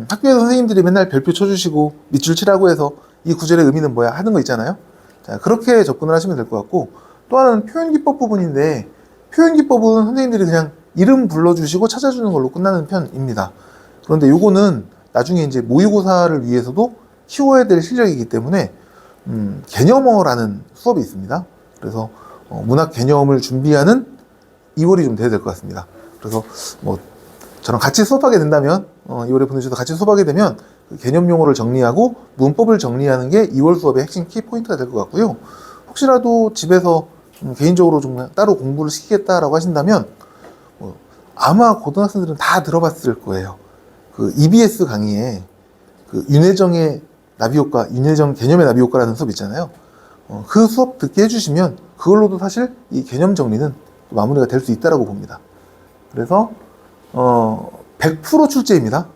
학교에서 선생님들이 맨날 별표 쳐주시고 밑줄 치라고 해서 이 구절의 의미는 뭐야 하는 거 있잖아요. 자, 그렇게 접근을 하시면 될 것 같고, 또 하나는 표현기법 부분인데, 표현기법은 선생님들이 그냥 이름 불러주시고 찾아주는 걸로 끝나는 편입니다. 그런데 요거는 나중에 이제 모의고사를 위해서도 키워야 될 실력이기 때문에 개념어라는 수업이 있습니다. 그래서 문학 개념을 준비하는 2월이 좀 돼야 될 것 같습니다. 그래서 뭐 저랑 같이 수업하게 된다면 2월에 보내주셔서 같이 수업하게 되면 그 개념 용어를 정리하고 문법을 정리하는 게 2월 수업의 핵심 키포인트가 될 것 같고요. 혹시라도 집에서 개인적으로 좀 따로 공부를 시키겠다라고 하신다면 아마 고등학생들은 다 들어봤을 거예요. 그 EBS 강의에 그 윤회정의 나비효과, 윤회정 개념의 나비효과라는 수업 있잖아요. 그 수업 듣게 해주시면 그걸로도 사실 이 개념 정리는 마무리가 될 수 있다라고 봅니다. 그래서 100% 출제입니다.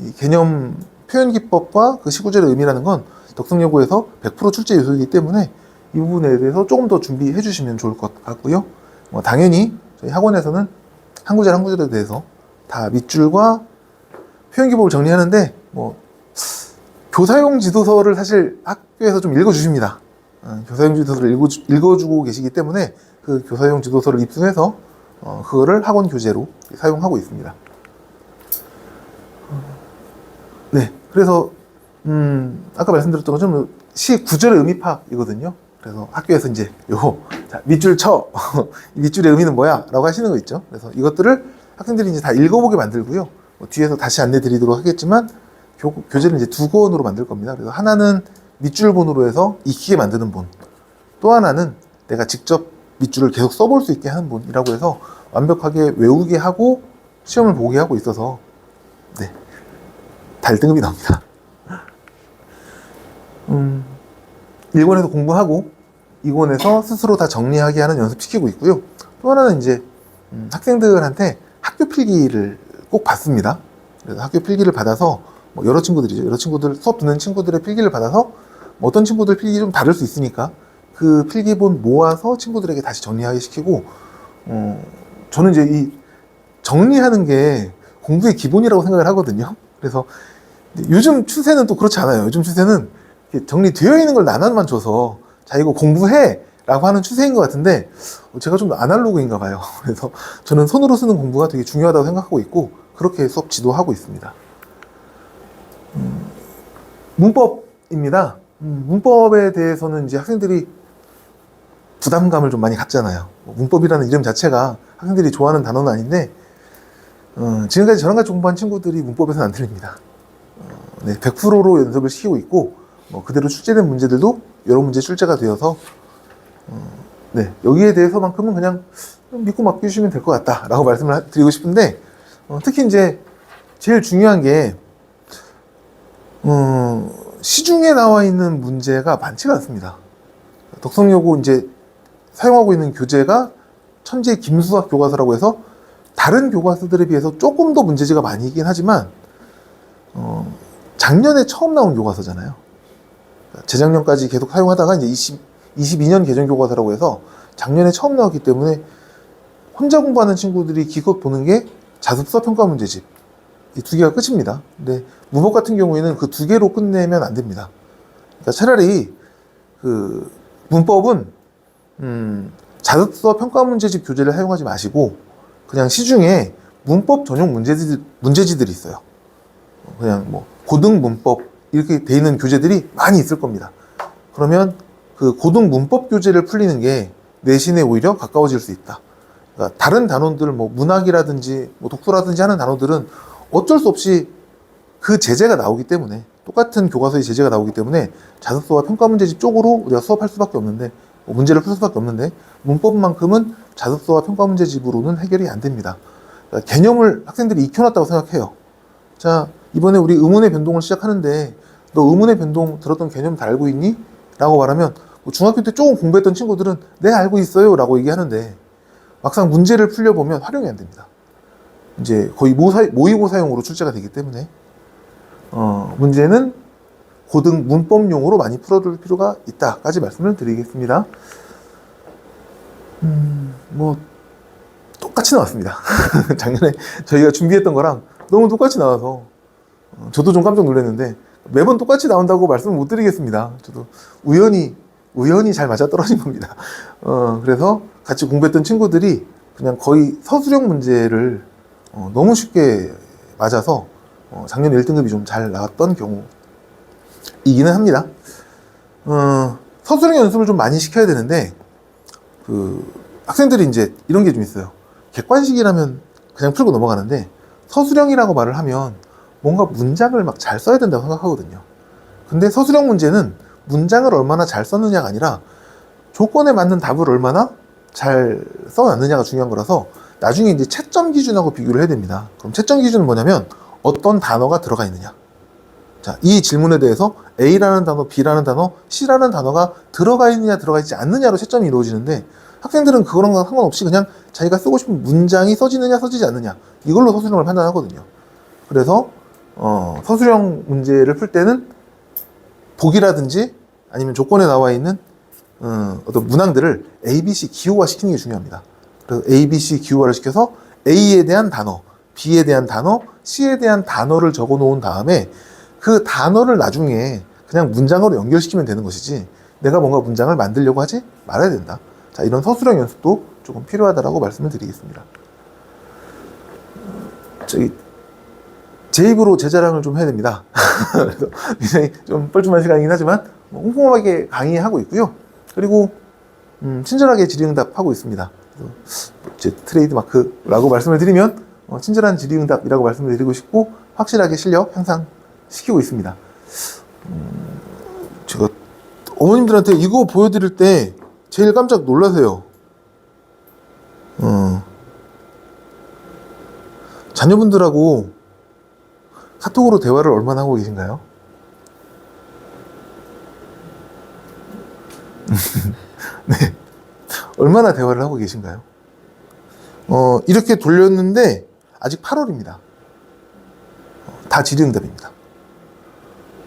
이 개념 표현 기법과 그 시구절의 의미라는 건 덕성여고에서 100% 출제 요소이기 때문에 이 부분에 대해서 조금 더 준비해 주시면 좋을 것 같고요. 당연히 저희 학원에서는 한 구절 한 구절에 대해서 다 밑줄과 표현 기법을 정리하는데 교사용 지도서를 사실 학교에서 좀 읽어주십니다. 교사용 지도서를 읽어주고 계시기 때문에 그 교사용 지도서를 입수해서 그거를 학원 교재로 사용하고 있습니다. 네, 그래서 아까 말씀드렸던 것처럼 시 구절의 의미 파악이거든요. 그래서 학교에서 이제 자, 밑줄 쳐 밑줄의 의미는 뭐야? 라고 하시는 거 있죠. 그래서 이것들을 학생들이 이제 다 읽어보게 만들고요. 뒤에서 다시 안내 드리도록 하겠지만 교재를 이제 두 권으로 만들 겁니다. 그래서 하나는 밑줄본으로 해서 익히게 만드는 본, 또 하나는 내가 직접 밑줄을 계속 써볼 수 있게 하는 본이라고 해서 완벽하게 외우게 하고 시험을 보게 하고 있어서 네, 다 1등급이 나옵니다. 1권에서 공부하고 2권에서 스스로 다 정리하게 하는 연습시키고 있고요. 또 하나는 이제 학생들한테 학교 필기를 꼭 받습니다. 그래서 학교 필기를 받아서 여러 친구들이죠. 여러 친구들, 수업 듣는 친구들의 필기를 받아서 어떤 친구들 필기 좀 다를 수 있으니까 그 필기본 모아서 친구들에게 다시 정리하게 시키고, 저는 이제 이 정리하는 게 공부의 기본이라고 생각을 하거든요. 그래서 요즘 추세는 또 그렇지 않아요. 요즘 추세는 정리되어 있는 걸 나눠만 줘서 자, 이거 공부해! 라고 하는 추세인 것 같은데, 제가 좀 아날로그인가 봐요. 그래서 저는 손으로 쓰는 공부가 되게 중요하다고 생각하고 있고, 그렇게 수업 지도하고 있습니다. 문법입니다. 문법에 대해서는 이제 학생들이 부담감을 좀 많이 갖잖아요. 문법이라는 이름 자체가 학생들이 좋아하는 단어는 아닌데, 지금까지 저랑 같이 공부한 친구들이 문법에서는 안 틀립니다. 네, 100%로 연습을 시키고 있고, 그대로 출제된 문제들도 여러 문제 출제가 되어서, 네, 여기에 대해서만큼은 그냥 믿고 맡기시면 될 것 같다 라고 말씀을 드리고 싶은데, 특히 이제 제일 중요한 게 시중에 나와 있는 문제가 많지가 않습니다. 덕성여고 이제 사용하고 있는 교재가 천재 김수학 교과서라고 해서 다른 교과서들에 비해서 조금 더 문제지가 많이긴 하지만 작년에 처음 나온 교과서잖아요. 재작년까지 계속 사용하다가 이제 22년 개정 교과서라고 해서 작년에 처음 나왔기 때문에 혼자 공부하는 친구들이 기껏 보는 게 자습서 평가 문제집 이 두 개가 끝입니다. 근데 문법 같은 경우에는 그 두 개로 끝내면 안 됩니다. 그러니까 차라리 그 문법은 자습서 평가 문제집 교재를 사용하지 마시고 그냥 시중에 문법 전용 문제지들이 있어요. 그냥 고등 문법 이렇게 돼 있는 교재들이 많이 있을 겁니다. 그러면 그 고등 문법 교재를 풀리는 게 내신에 오히려 가까워질 수 있다. 그러니까 다른 단원들 문학이라든지 독서라든지 하는 단어들은 어쩔 수 없이 그 제재가 나오기 때문에 똑같은 교과서의 제재가 나오기 때문에 자습서와 평가 문제집 쪽으로 우리가 수업할 수밖에 없는데 문제를 풀 수밖에 없는데 문법만큼은 자습서와 평가 문제집으로는 해결이 안 됩니다. 그러니까 개념을 학생들이 익혀놨다고 생각해요. 자, 이번에 우리 의문의 변동을 시작하는데 너 의문의 변동 들었던 개념 다 알고 있니? 라고 말하면 중학교 때 조금 공부했던 친구들은 네 알고 있어요 라고 얘기하는데 막상 문제를 풀려보면 활용이 안 됩니다. 이제 거의 모의고사용으로 출제가 되기 때문에 문제는 고등 문법용으로 많이 풀어둘 필요가 있다까지 말씀을 드리겠습니다. 똑같이 나왔습니다. 작년에 저희가 준비했던 거랑 너무 똑같이 나와서 저도 좀 깜짝 놀랐는데 매번 똑같이 나온다고 말씀을 못 드리겠습니다. 저도 우연히 잘 맞아떨어진 겁니다. 그래서 같이 공부했던 친구들이 그냥 거의 서술형 문제를 너무 쉽게 맞아서 작년 1등급이 좀 잘 나왔던 경우이기는 합니다. 서술형 연습을 좀 많이 시켜야 되는데 학생들이 이제 이런 게 좀 있어요. 객관식이라면 그냥 풀고 넘어가는데 서술형이라고 말을 하면 뭔가 문장을 막 잘 써야 된다고 생각하거든요. 근데 서술형 문제는 문장을 얼마나 잘 썼느냐가 아니라 조건에 맞는 답을 얼마나 잘 써놨느냐가 중요한 거라서 나중에 이제 채점 기준하고 비교를 해야 됩니다. 그럼 채점 기준은 뭐냐면 어떤 단어가 들어가 있느냐. 자, 이 질문에 대해서 A라는 단어, B라는 단어, C라는 단어가 들어가 있느냐, 들어가 있지 않느냐로 채점이 이루어지는데 학생들은 그거랑 상관없이 그냥 자기가 쓰고 싶은 문장이 써지느냐, 써지지 않느냐 이걸로 서술형을 판단하거든요. 그래서 서술형 문제를 풀 때는 보기라든지 아니면 조건에 나와 있는 어떤 문항들을 A, B, C 기호화 시키는 게 중요합니다. 그래서 A, B, C 기호화를 시켜서 A에 대한 단어, B에 대한 단어, C에 대한 단어를 적어 놓은 다음에 그 단어를 나중에 그냥 문장으로 연결시키면 되는 것이지 내가 뭔가 문장을 만들려고 하지 말아야 된다. 자, 이런 서술형 연습도 조금 필요하다라고 말씀을 드리겠습니다. 제 입으로 제 자랑을 좀 해야 됩니다. 그래서 굉장히 좀 뻘쭘한 시간이긴 하지만 꼼꼼하게 강의하고 있고요. 그리고 친절하게 질의응답하고 있습니다. 제 트레이드마크라고 말씀을 드리면 친절한 질의응답이라고 말씀을 드리고 싶고 확실하게 실력 향상시키고 있습니다. 제가 어머님들한테 이거 보여드릴 때 제일 깜짝 놀라세요. 자녀분들하고 카톡으로 대화를 얼마나 하고 계신가요? 네. 얼마나 대화를 하고 계신가요? 이렇게 돌렸는데 아직 8월입니다. 다 질의응답입니다.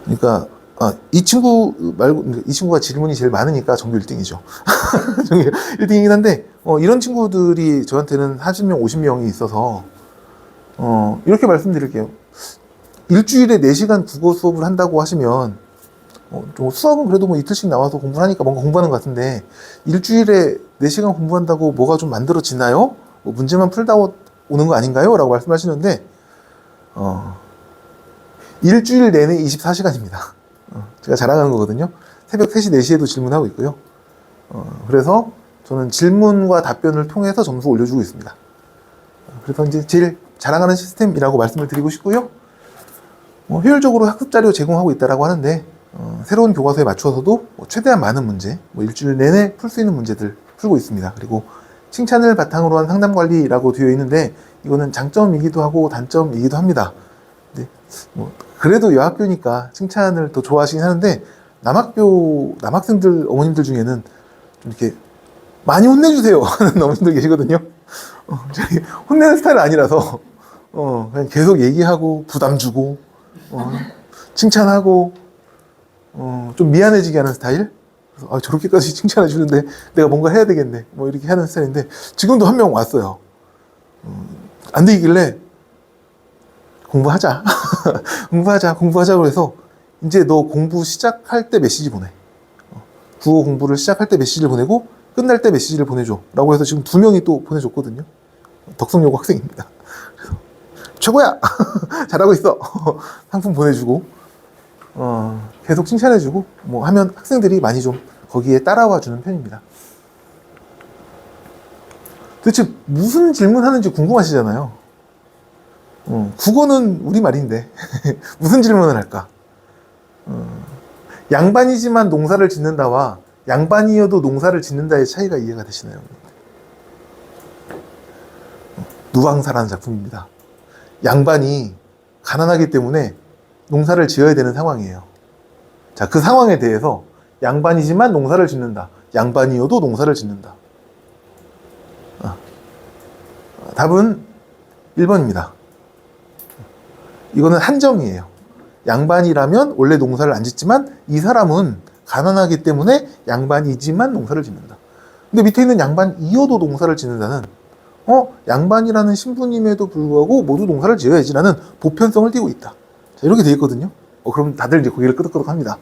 그러니까 이 친구 말고 이 친구가 질문이 제일 많으니까 전교 1등이죠. 전교 1등이긴 한데 이런 친구들이 저한테는 40명, 50명이 있어서 이렇게 말씀드릴게요. 일주일에 4시간 국어 수업을 한다고 하시면 좀 수업은 그래도 뭐 이틀씩 나와서 공부를 하니까 뭔가 공부하는 것 같은데 일주일에 4시간 공부한다고 뭐가 좀 만들어지나요? 뭐 문제만 풀다 오는 거 아닌가요? 라고 말씀하시는데 일주일 내내 24시간입니다. 제가 자랑하는 거거든요. 새벽 3시, 4시에도 질문하고 있고요. 그래서 저는 질문과 답변을 통해서 점수 올려주고 있습니다. 그래서 이제 제일 자랑하는 시스템이라고 말씀을 드리고 싶고요. 효율적으로 학습 자료 제공하고 있다라고 하는데 새로운 교과서에 맞춰서도 최대한 많은 문제, 일주일 내내 풀 수 있는 문제들 풀고 있습니다. 그리고 칭찬을 바탕으로 한 상담 관리라고 되어 있는데 이거는 장점이기도 하고 단점이기도 합니다. 근데 그래도 여학교니까 칭찬을 더 좋아하시긴 하는데 남학생들 어머님들 중에는 좀 이렇게 많이 혼내주세요 하는 어머님들 계시거든요. 혼내는 스타일은 아니라서 그냥 계속 얘기하고 부담 주고 칭찬하고 좀 미안해지게 하는 스타일. 그래서 저렇게까지 칭찬해 주는데 내가 뭔가 해야 되겠네 뭐 이렇게 하는 스타일인데 지금도 한 명 왔어요. 안 되길래 공부하자 공부하자고 해서 이제 너 공부 시작할 때 메시지 보내. 국어 공부를 시작할 때 메시지를 보내고 끝날 때 메시지를 보내줘 라고 해서 지금 2명이 또 보내줬거든요. 덕성여고 학생입니다. 그래서 최고야 잘하고 있어 상품 보내주고 계속 칭찬해주고 뭐 하면 학생들이 많이 좀 거기에 따라와 주는 편입니다. 도대체 무슨 질문하는지 궁금하시잖아요. 국어는 우리말인데 무슨 질문을 할까? 양반이지만 농사를 짓는다와 양반이어도 농사를 짓는다의 차이가 이해가 되시나요? 누왕사라는 작품입니다. 양반이 가난하기 때문에 농사를 지어야 되는 상황이에요. 자, 그 상황에 대해서 양반이지만 농사를 짓는다. 양반이어도 농사를 짓는다. 답은 1번입니다. 이거는 한정이에요. 양반이라면 원래 농사를 안 짓지만 이 사람은 가난하기 때문에 양반이지만 농사를 짓는다. 근데 밑에 있는 양반이어도 농사를 짓는다는 양반이라는 신분임에도 불구하고 모두 농사를 지어야지라는 보편성을 띠고 있다. 자, 이렇게 돼 있거든요. 그럼 다들 이제 고개를 끄덕끄덕 합니다.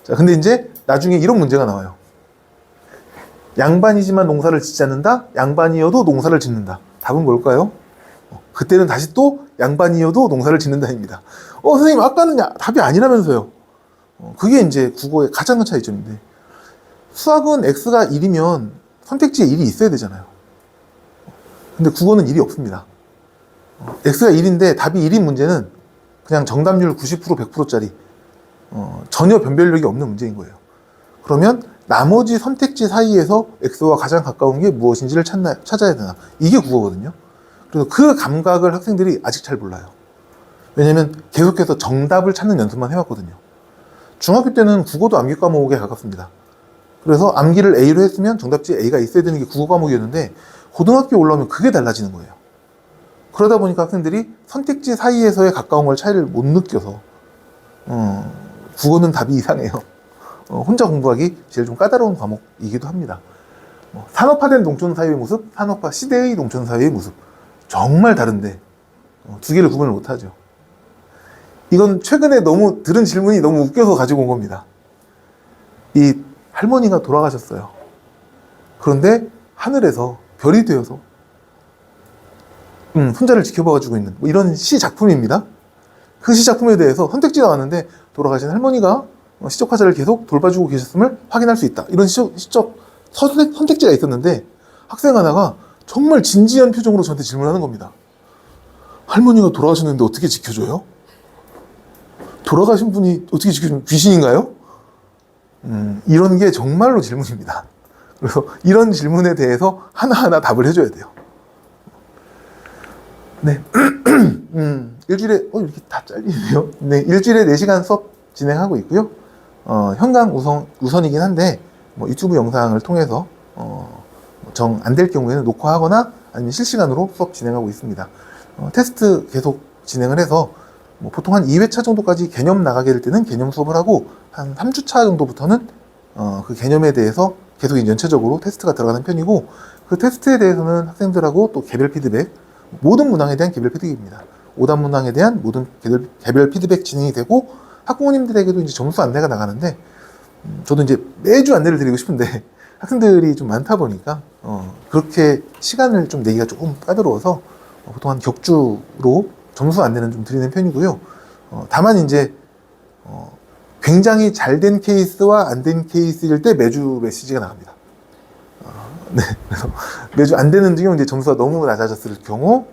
자, 근데 이제 나중에 이런 문제가 나와요. 양반이지만 농사를 짓지 않는다. 양반이어도 농사를 짓는다. 답은 뭘까요? 그때는 다시 또 양반이어도 농사를 짓는다입니다. 선생님 아까는 답이 아니라면서요. 그게 이제 국어의 가장 큰 차이점인데 수학은 x가 1이면 선택지에 1이 있어야 되잖아요. 근데 국어는 1이 없습니다. X가 1인데 답이 1인 문제는 그냥 정답률 90% 100%짜리 전혀 변별력이 없는 문제인 거예요. 그러면 나머지 선택지 사이에서 X와 가장 가까운 게 무엇인지를 찾아야 되나. 이게 국어거든요. 그래서 그 감각을 학생들이 아직 잘 몰라요. 왜냐면 계속해서 정답을 찾는 연습만 해왔거든요. 중학교 때는 국어도 암기 과목에 가깝습니다. 그래서 암기를 A로 했으면 정답지에 A가 있어야 되는 게 국어 과목이었는데 고등학교 올라오면 그게 달라지는 거예요. 그러다 보니까 학생들이 선택지 사이에서의 가까운 걸 차이를 못 느껴서 국어는 답이 이상해요. 혼자 공부하기 제일 좀 까다로운 과목이기도 합니다. 산업화된 농촌 사회의 모습, 산업화 시대의 농촌 사회의 모습 정말 다른데 두 개를 구분을 못하죠. 이건 최근에 너무 들은 질문이 너무 웃겨서 가지고 온 겁니다. 이 할머니가 돌아가셨어요. 그런데 하늘에서 별이 되어서 손자를 지켜봐가지고 있는 뭐 이런 시 작품입니다. 그 시 작품에 대해서 선택지가 왔는데 돌아가신 할머니가 시적 화자를 계속 돌봐주고 계셨음을 확인할 수 있다. 이런 시적 선택지가 있었는데 학생 하나가 정말 진지한 표정으로 저한테 질문하는 겁니다. 할머니가 돌아가셨는데 어떻게 지켜줘요? 돌아가신 분이 어떻게 지켜주면 귀신인가요? 이런 게 정말로 질문입니다. 그래서 이런 질문에 대해서 하나하나 답을 해줘야 돼요. 네. 일주일에, 이렇게 다 잘리네요. 네. 일주일에 4시간 수업 진행하고 있고요. 현강 우선이긴 한데, 유튜브 영상을 통해서, 정 안 될 경우에는 녹화하거나 아니면 실시간으로 수업 진행하고 있습니다. 테스트 계속 진행을 해서, 보통 한 2회차 정도까지 개념 나가게 될 때는 개념 수업을 하고, 한 3주차 정도부터는, 그 개념에 대해서 계속 연체적으로 테스트가 들어가는 편이고, 그 테스트에 대해서는 학생들하고 또 개별 피드백, 모든 문항에 대한 개별 피드백입니다. 오답 문항에 대한 모든 개별 피드백 진행이 되고 학부모님들에게도 이제 점수 안내가 나가는데 저도 이제 매주 안내를 드리고 싶은데 학생들이 좀 많다 보니까 그렇게 시간을 좀 내기가 조금 까다로워서 보통 한 격주로 점수 안내는 좀 드리는 편이고요. 다만 이제 굉장히 잘 된 케이스와 안 된 케이스일 때 매주 메시지가 나갑니다. 네, 그래서 매주 안 되는 경우 이제 점수가 너무 낮아졌을 경우,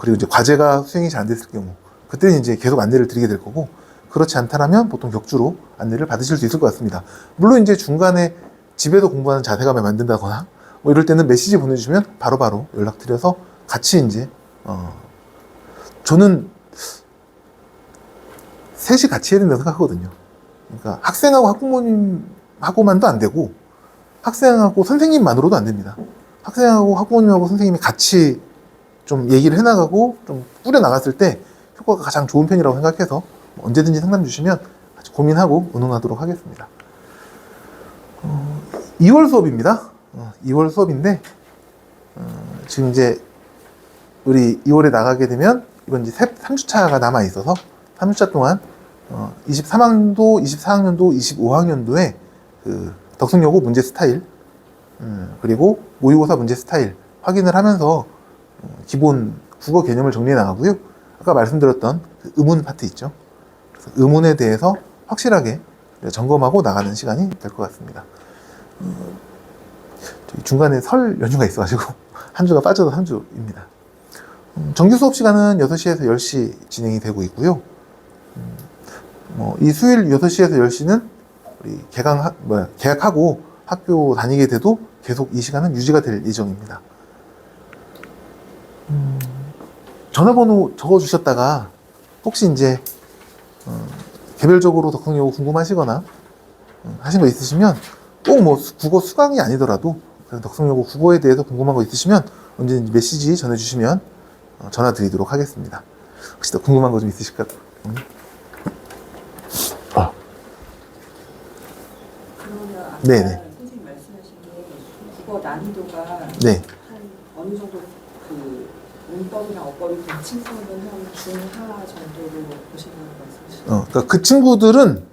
그리고 이제 과제가 수행이 잘 안 됐을 경우, 그때는 이제 계속 안내를 드리게 될 거고, 그렇지 않다라면 보통 격주로 안내를 받으실 수 있을 것 같습니다. 물론 이제 중간에 집에서 공부하는 자세감을 만든다거나, 이럴 때는 메시지 보내주시면 바로바로 연락드려서 같이 이제, 저는 셋이 같이 해야 된다고 생각하거든요. 그러니까 학생하고 학부모님하고만도 안 되고, 학생하고 선생님만으로도 안 됩니다. 학생하고 학부모님하고 선생님이 같이 좀 얘기를 해나가고 좀 꾸려나갔을 때 효과가 가장 좋은 편이라고 생각해서 언제든지 상담 주시면 같이 고민하고 의논하도록 하겠습니다. 2월 수업입니다. 2월 수업인데 지금 이제 우리 2월에 나가게 되면 이번 이제 3주차가 남아 있어서 3주차 동안 23학년도, 24학년도, 25학년도에 그 덕성여고 문제 스타일 그리고 모의고사 문제 스타일 확인을 하면서 기본 국어 개념을 정리해 나가고요. 아까 말씀드렸던 그 의문 파트 있죠. 그래서 의문에 대해서 확실하게 점검하고 나가는 시간이 될 것 같습니다. 중간에 설 연휴가 있어가지고 한 주가 빠져도 한 주입니다. 정규 수업 시간은 6시에서 10시 진행이 되고 있고요. 이 수요일 6시에서 10시는 우리 개학하고 학교 다니게 돼도 계속 이 시간은 유지가 될 예정입니다. 전화번호 적어주셨다가 혹시 이제 개별적으로 덕성여고 궁금하시거나 하신 거 있으시면 꼭 국어 수강이 아니더라도 덕성여고 국어에 대해서 궁금한 거 있으시면 언제든지 메시지 전해주시면 전화 드리도록 하겠습니다. 혹시 더 궁금한 거 좀 있으실까요? 그러면 아까 네네. 선생님 말씀하신 게 국어 난이도가 네. 한 어느 정도 그 문법이나 어법이 된 친구는 한 중하 정도로 보신다는 말씀이시죠? 그러니까 그 친구들은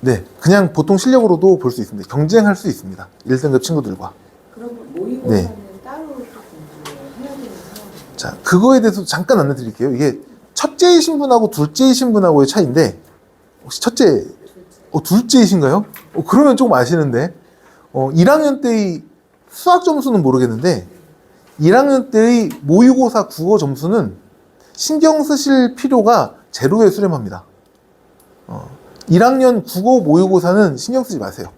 네, 그냥 보통 실력으로도 볼 수 있습니다. 경쟁할 수 있습니다. 1등급 친구들과. 그러면 모의고사는 네. 따로 또 공부를 해야 되는 상황이에요? 자, 그거에 대해서 잠깐 안내드릴게요. 이게 첫째이신 분하고 둘째이신 분하고의 차이인데, 혹시 첫째, 둘째이신가요? 그러면 조금 아시는데, 1학년 때의 수학 점수는 모르겠는데, 1학년 때의 모의고사 국어 점수는 신경 쓰실 필요가 제로에 수렴합니다. 1학년 국어 모의고사는 신경 쓰지 마세요.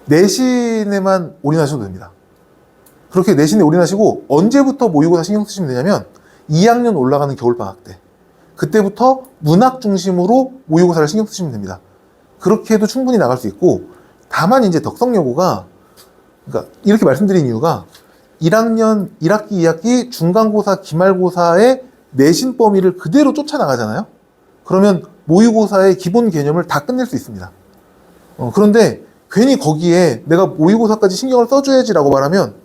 내신에만 올인하셔도 됩니다. 그렇게 내신에 올인하시고 언제부터 모의고사 신경 쓰시면 되냐면 2학년 올라가는 겨울방학 때 그때부터 문학 중심으로 모의고사를 신경 쓰시면 됩니다. 그렇게 해도 충분히 나갈 수 있고 다만 이제 덕성여고가 그러니까 이렇게 말씀드린 이유가 1학년 1학기 2학기 중간고사 기말고사의 내신 범위를 그대로 쫓아나가잖아요. 그러면 모의고사의 기본 개념을 다 끝낼 수 있습니다. 그런데 괜히 거기에 내가 모의고사까지 신경을 써줘야지라고 말하면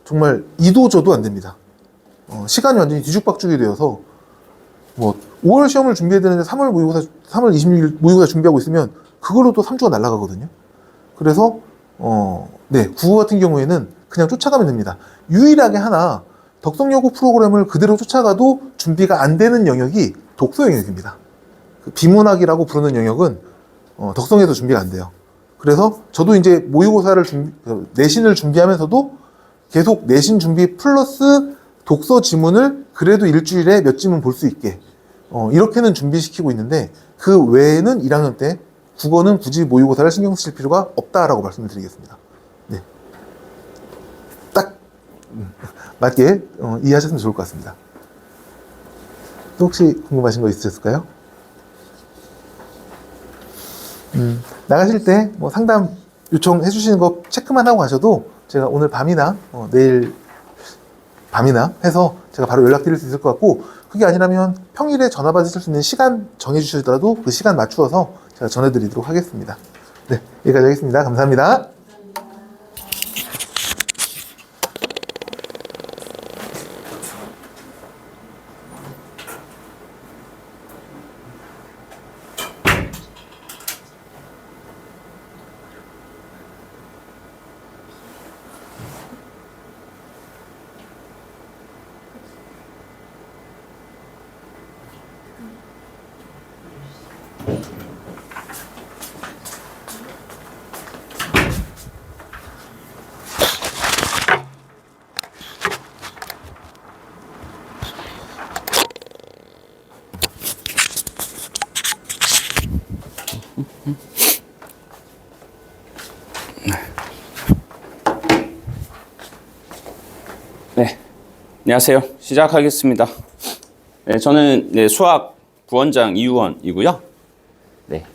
정말 이도저도 안 됩니다. 시간이 완전히 뒤죽박죽이 되어서 뭐 5월 시험을 준비해야 되는데 3월 26일 모의고사 준비하고 있으면 그걸로 또 3주가 날아가거든요. 그래서 네, 국어 같은 경우에는 그냥 쫓아가면 됩니다. 유일하게 하나 덕성여고 프로그램을 그대로 쫓아가도 준비가 안 되는 영역이 독서 영역입니다. 그 비문학이라고 부르는 영역은 덕성에도 준비가 안 돼요. 그래서 저도 이제 모의고사를 내신을 준비하면서도 계속 내신 준비 플러스 독서 지문을 그래도 일주일에 몇 지문 볼 수 있게 이렇게는 준비시키고 있는데 그 외에는 1학년 때 국어는 굳이 모의고사를 신경 쓰실 필요가 없다라고 말씀을 드리겠습니다. 네. 딱 맞게 이해하셨으면 좋을 것 같습니다. 또 혹시 궁금하신 거 있으셨을까요? 나가실 때 뭐 상담 요청해 주시는 거 체크만 하고 가셔도 제가 오늘 밤이나 내일 밤이나 해서 제가 바로 연락드릴 수 있을 것 같고 그게 아니라면 평일에 전화 받으실 수 있는 시간 정해 주시더라도 그 시간 맞추어서 제가 전해드리도록 하겠습니다. 네, 여기까지 하겠습니다. 감사합니다. 네, 안녕하세요. 시작하겠습니다. 네, 저는 수학 부원장 이우원이고요. 네,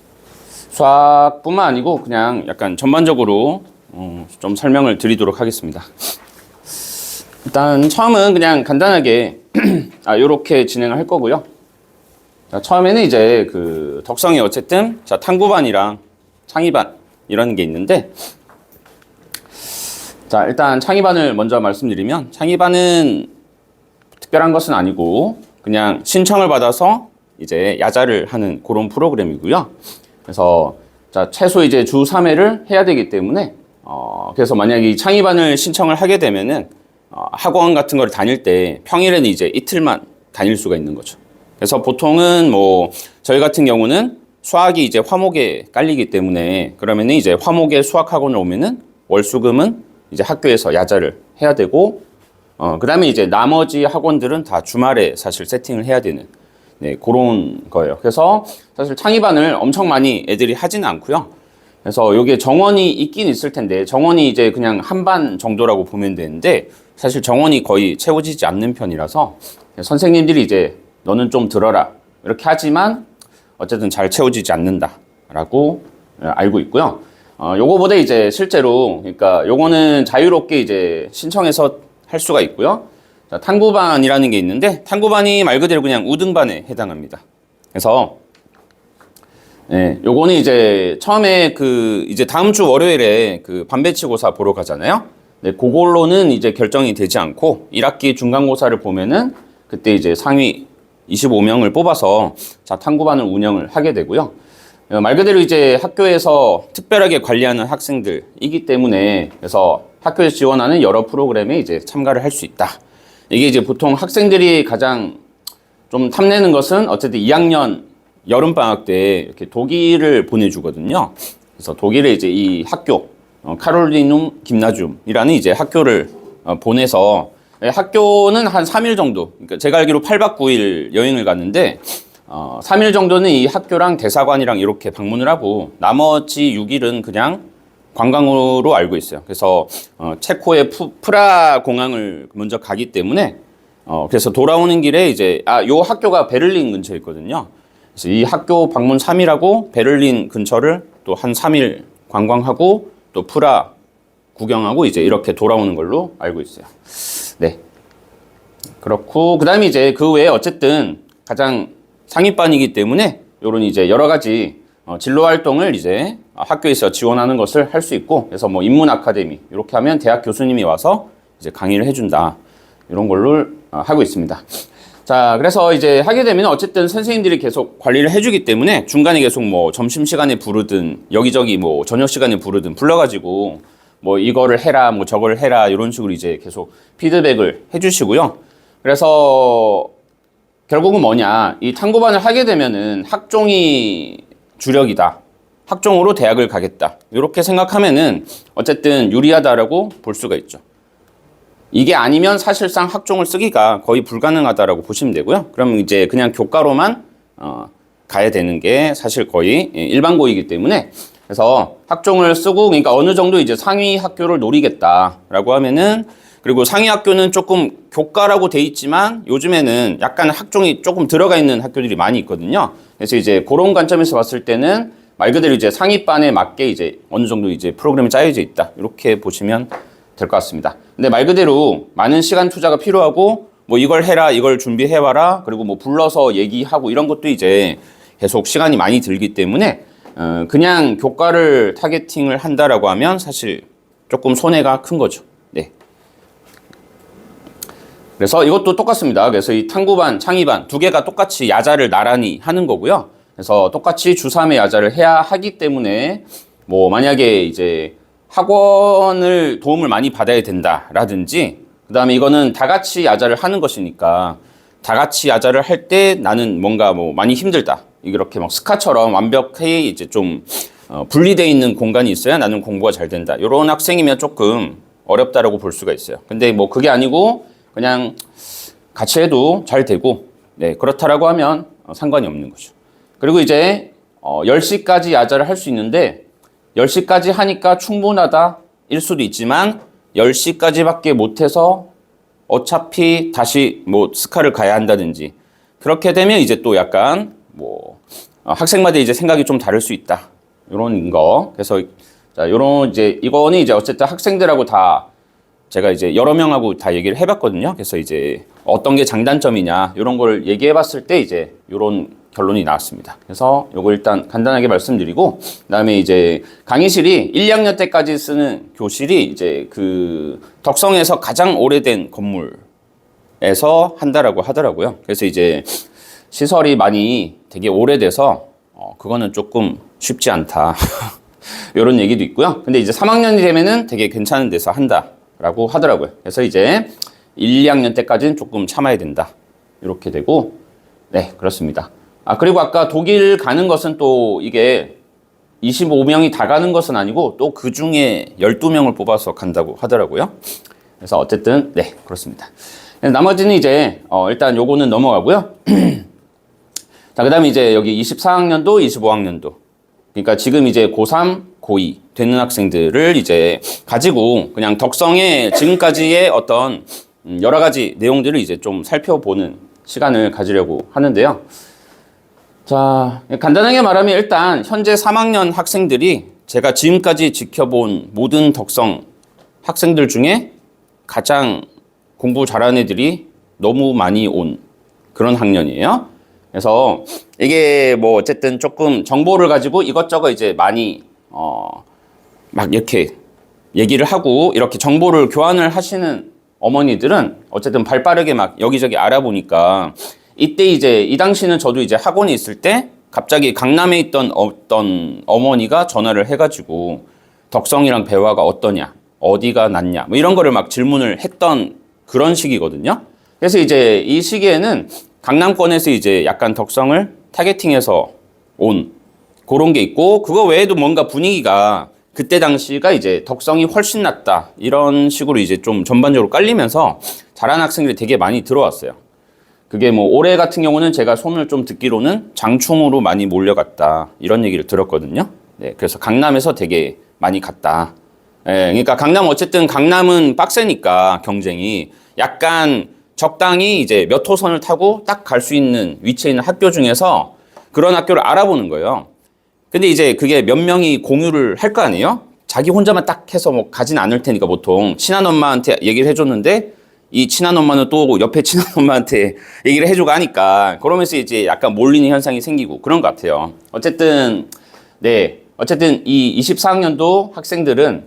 수학뿐만 아니고 그냥 약간 전반적으로 좀 설명을 드리도록 하겠습니다. 일단 처음은 그냥 간단하게 요렇게 진행을 할 거고요. 자, 처음에는 이제 그 덕성이 어쨌든 자, 탐구반이랑 창의반 이런 게 있는데 자, 일단 창의반을 먼저 말씀드리면 창의반은 특별한 것은 아니고 그냥 신청을 받아서 이제 야자를 하는 그런 프로그램이고요. 그래서 자, 최소 이제 주 3회를 해야 되기 때문에 그래서 만약에 이 창의반을 신청을 하게 되면은 학원 같은 걸 다닐 때 평일에는 이제 이틀만 다닐 수가 있는 거죠. 그래서 보통은 뭐 저희 같은 경우는 수학이 이제 화목에 깔리기 때문에 그러면은 이제 화목에 수학 학원을 오면은 월수금은 이제 학교에서 야자를 해야 되고 그다음에 이제 나머지 학원들은 다 주말에 사실 세팅을 해야 되는 네, 그런 거예요. 그래서 사실 창의반을 엄청 많이 애들이 하지는 않고요. 그래서 요게 정원이 있긴 있을 텐데 정원이 이제 그냥 한 반 정도라고 보면 되는데 사실 정원이 거의 채워지지 않는 편이라서 선생님들이 이제 너는 좀 들어라 이렇게 하지만 어쨌든 잘 채워지지 않는다라고 알고 있고요. 요거보다 이제 실제로 그러니까 요거는 자유롭게 이제 신청해서 할 수가 있고요. 자, 탐구반이라는 게 있는데 탐구반이 말 그대로 그냥 우등반에 해당합니다. 그래서 네, 요거는 이제 처음에 그 이제 다음 주 월요일에 그 반배치고사 보러 가잖아요. 네, 그걸로는 이제 결정이 되지 않고 1학기 중간고사를 보면은 그때 이제 상위 25명을 뽑아서 자, 탐구반을 운영을 하게 되고요. 말 그대로 이제 학교에서 특별하게 관리하는 학생들이기 때문에 그래서 학교에서 지원하는 여러 프로그램에 이제 참가를 할 수 있다. 이게 이제 보통 학생들이 가장 좀 탐내는 것은 어쨌든 2학년 여름방학 때 이렇게 독일을 보내주거든요. 그래서 독일에 이제 이 학교, 카롤리눔 김나줌이라는 이제 학교를 보내서 학교는 한 3일 정도, 그러니까 제가 알기로 8박 9일 여행을 갔는데 3일 정도는 이 학교랑 대사관이랑 이렇게 방문을 하고 나머지 6일은 그냥 관광으로 알고 있어요. 그래서 체코의 프라 공항을 먼저 가기 때문에 그래서 돌아오는 길에 이제 요 학교가 베를린 근처에 있거든요. 그래서 이 학교 방문 3일하고 베를린 근처를 또 한 3일 관광하고 또 프라 구경하고 이제 이렇게 돌아오는 걸로 알고 있어요. 네. 그렇고 그다음에 이제 그 외에 어쨌든 가장 상위반이기 때문에 요런 이제 여러 가지 진로 활동을 이제 학교에서 지원하는 것을 할 수 있고, 그래서 뭐 인문 아카데미 이렇게 하면 대학 교수님이 와서 이제 강의를 해준다, 이런 걸로 하고 있습니다. 자, 그래서 이제 하게 되면 어쨌든 선생님들이 계속 관리를 해주기 때문에 중간에 계속 뭐 점심 시간에 부르든 여기저기 뭐 저녁 시간에 부르든 불러가지고 뭐 이거를 해라, 뭐 저걸 해라, 이런 식으로 이제 계속 피드백을 해주시고요. 그래서 결국은 뭐냐, 이 탐구반을 하게 되면은 학종이 주력이다, 학종으로 대학을 가겠다, 이렇게 생각하면은 어쨌든 유리하다라고 볼 수가 있죠. 이게 아니면 사실상 학종을 쓰기가 거의 불가능하다라고 보시면 되고요. 그러면 이제 그냥 교과로만 가야 되는 게 사실 거의 일반고이기 때문에, 그래서 학종을 쓰고, 그러니까 어느 정도 이제 상위 학교를 노리겠다라고 하면은, 그리고 상위 학교는 조금 교과라고 돼 있지만 요즘에는 약간 학종이 조금 들어가 있는 학교들이 많이 있거든요. 그래서 이제 그런 관점에서 봤을 때는 말 그대로 이제 상위반에 맞게 이제 어느 정도 이제 프로그램이 짜여져 있다, 이렇게 보시면 될 것 같습니다. 근데 말 그대로 많은 시간 투자가 필요하고, 뭐 이걸 해라, 이걸 준비해와라, 그리고 뭐 불러서 얘기하고 이런 것도 이제 계속 시간이 많이 들기 때문에 그냥 교과를 타겟팅을 한다라고 하면 사실 조금 손해가 큰 거죠. 네. 그래서 이것도 똑같습니다. 그래서 이 탐구반, 창의반 두 개가 똑같이 야자를 나란히 하는 거고요. 그래서 똑같이 주3회 야자를 해야 하기 때문에, 뭐 만약에 이제 학원을 도움을 많이 받아야 된다라든지, 그 다음에 이거는 다 같이 야자를 하는 것이니까 다 같이 야자를 할 때 나는 뭔가 뭐 많이 힘들다, 이렇게 막 스카처럼 완벽히 이제 좀 분리되어 있는 공간이 있어야 나는 공부가 잘 된다, 이런 학생이면 조금 어렵다라고 볼 수가 있어요. 근데 뭐 그게 아니고 그냥 같이 해도 잘 되고, 네, 그렇다라고 하면 상관이 없는 거죠. 그리고 이제 10시까지 야자를 할 수 있는데 10시까지 하니까 충분하다 일 수도 있지만 10시까지밖에 못해서 어차피 다시 뭐 스카를 가야 한다든지, 그렇게 되면 이제 또 약간 뭐 학생마다 이제 생각이 좀 다를 수 있다, 이런 거. 그래서 자, 요런 이제 이거는 이제 어쨌든 학생들하고 다 제가 이제 여러 명하고 다 얘기를 해봤거든요. 그래서 이제 어떤 게 장단점이냐, 이런 걸 얘기해봤을 때 이제 이런 결론이 나왔습니다. 그래서 요거 일단 간단하게 말씀드리고, 그다음에 이제 강의실이 1, 2학년 때까지 쓰는 교실이 이제 그 덕성에서 가장 오래된 건물에서 한다라고 하더라고요. 그래서 이제 시설이 많이 되게 오래돼서 그거는 조금 쉽지 않다 이런 얘기도 있고요. 근데 이제 3학년이 되면은 되게 괜찮은 데서 한다라고 하더라고요. 그래서 이제 1, 2학년 때까지는 조금 참아야 된다, 이렇게 되고, 네, 그렇습니다. 그리고 아까 독일 가는 것은 또 이게 25명이 다 가는 것은 아니고 또 그 중에 12명을 뽑아서 간다고 하더라고요. 그래서 어쨌든 네, 그렇습니다. 나머지는 이제 일단 요거는 넘어가고요. 자, 그 다음에 이제 여기 24학년도, 25학년도. 그러니까 지금 이제 고3, 고2 되는 학생들을 이제 가지고 그냥 덕성의 지금까지의 어떤 여러 가지 내용들을 이제 좀 살펴보는 시간을 가지려고 하는데요. 자, 간단하게 말하면 일단 현재 3학년 학생들이 제가 지금까지 지켜본 모든 덕성 학생들 중에 가장 공부 잘하는 애들이 너무 많이 온 그런 학년이에요. 그래서 이게 뭐 어쨌든 조금 정보를 가지고 이것저것 이제 많이 막 이렇게 얘기를 하고 이렇게 정보를 교환을 하시는 어머니들은 어쨌든 발빠르게 막 여기저기 알아보니까, 이때 이제 이 당시는 저도 이제 학원에 있을 때 갑자기 강남에 있던 어떤 어머니가 전화를 해가지고 덕성이랑 배화가 어떠냐, 어디가 낫냐, 뭐 이런 거를 막 질문을 했던 그런 시기거든요. 그래서 이제 이 시기에는 강남권에서 이제 약간 덕성을 타겟팅해서 온 그런 게 있고, 그거 외에도 뭔가 분위기가 그때 당시가 이제 덕성이 훨씬 낫다. 이런 식으로 이제 좀 전반적으로 깔리면서 잘하는 학생들이 되게 많이 들어왔어요. 그게 뭐 올해 같은 경우는 제가 손을 좀 듣기로는 장충으로 많이 몰려갔다. 이런 얘기를 들었거든요. 네, 그래서 강남에서 되게 많이 갔다. 예, 그러니까 강남 어쨌든 강남은 빡세니까 경쟁이 약간 적당히 이제 몇 호선을 타고 딱 갈 수 있는 위치에 있는 학교 중에서 그런 학교를 알아보는 거예요. 근데 이제 그게 몇 명이 공유를 할 거 아니에요? 자기 혼자만 딱 해서 뭐 가진 않을 테니까 보통 친한 엄마한테 얘기를 해줬는데 이 친한 엄마는 또 옆에 친한 엄마한테 얘기를 해주고 하니까 그러면서 이제 약간 몰리는 현상이 생기고 그런 것 같아요. 어쨌든 네, 어쨌든 이 24학년도 학생들은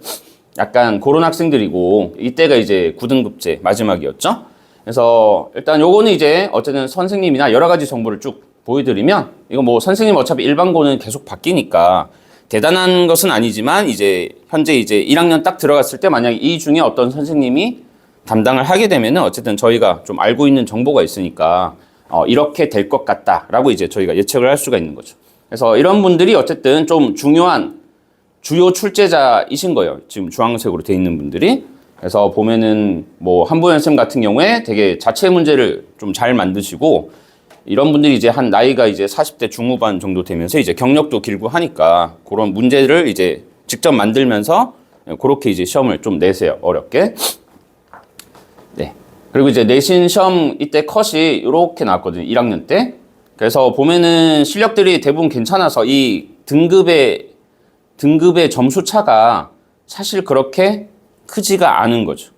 약간 그런 학생들이고 이때가 이제 9등급제 마지막이었죠. 그래서 일단 요거는 이제 어쨌든 선생님이나 여러 가지 정보를 쭉 보여드리면 이거 뭐 선생님 어차피 일반고는 계속 바뀌니까 대단한 것은 아니지만 이제 현재 이제 1학년 딱 들어갔을 때 만약에 이 중에 어떤 선생님이 담당을 하게 되면은 어쨌든 저희가 좀 알고 있는 정보가 있으니까 이렇게 될 것 같다라고 이제 저희가 예측을 할 수가 있는 거죠. 그래서 이런 분들이 어쨌든 좀 중요한 주요 출제자이신 거예요. 지금 주황색으로 돼 있는 분들이. 그래서 보면은 뭐 한보현 쌤 같은 경우에 되게 자체 문제를 좀 잘 만드시고 이런 분들이 이제 한 나이가 이제 40대 중후반 정도 되면서 이제 경력도 길고 하니까 그런 문제를 이제 직접 만들면서 그렇게 이제 시험을 좀 내세요. 어렵게. 네. 그리고 이제 내신 시험 이때 컷이 이렇게 나왔거든요. 1학년 때. 그래서 보면은 실력들이 대부분 괜찮아서 이 등급의 점수 차가 사실 그렇게 크지가 않은 거죠.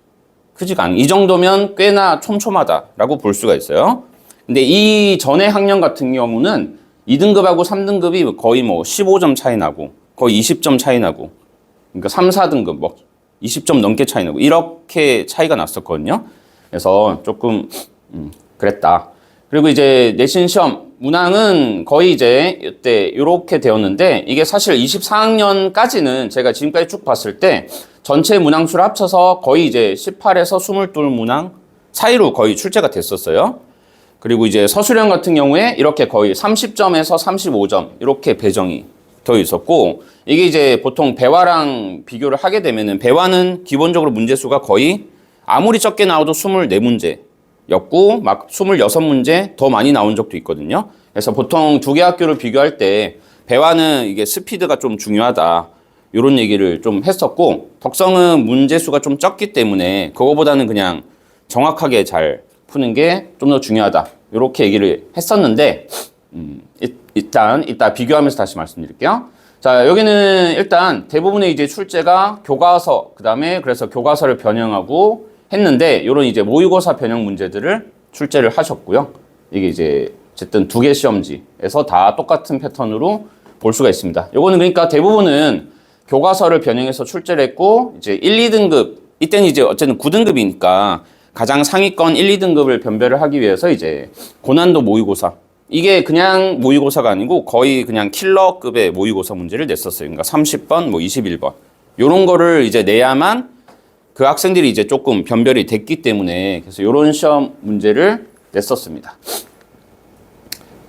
크지가 않은. 이 정도면 꽤나 촘촘하다라고 볼 수가 있어요. 근데 이 전에 학년 같은 경우는 2등급하고 3등급이 거의 뭐 15점 차이 나고 거의 20점 차이 나고 그러니까 3, 4등급 뭐 20점 넘게 차이 나고 이렇게 차이가 났었거든요. 그래서 조금 그랬다. 그리고 이제 내신 시험 문항은 거의 이제 이때 이렇게 되었는데 이게 사실 24학년까지는 제가 지금까지 쭉 봤을 때 전체 문항수를 합쳐서 거의 이제 18에서 22 문항 사이로 거의 출제가 됐었어요. 그리고 이제 서술형 같은 경우에 이렇게 거의 30점에서 35점 이렇게 배정이 되어 있었고 이게 이제 보통 배화랑 비교를 하게 되면은 배화는 기본적으로 문제수가 거의 아무리 적게 나와도 24문제였고 막 26문제 더 많이 나온 적도 있거든요. 그래서 보통 두 개 학교를 비교할 때 배화는 이게 스피드가 좀 중요하다. 이런 얘기를 좀 했었고 덕성은 문제수가 좀 적기 때문에 그거보다는 그냥 정확하게 잘 푸는 게 좀 더 중요하다. 이렇게 얘기를 했었는데 일단 이따 비교하면서 다시 말씀드릴게요. 자, 여기는 일단 대부분의 이제 출제가 교과서 그다음에 그래서 교과서를 변형하고 했는데 이런 이제 모의고사 변형 문제들을 출제를 하셨고요. 이게 이제 어쨌든 두 개 시험지에서 다 똑같은 패턴으로 볼 수가 있습니다. 요거는 그러니까 대부분은 교과서를 변형해서 출제를 했고 이제 1, 2등급 이때는 이제 어쨌든 9등급이니까 가장 상위권 1, 2등급을 변별을 하기 위해서 이제 고난도 모의고사 이게 그냥 모의고사가 아니고 거의 그냥 킬러급의 모의고사 문제를 냈었어요. 그러니까 30번, 뭐 21번 요런 거를 이제 내야만 그 학생들이 이제 조금 변별이 됐기 때문에 그래서 요런 시험 문제를 냈었습니다.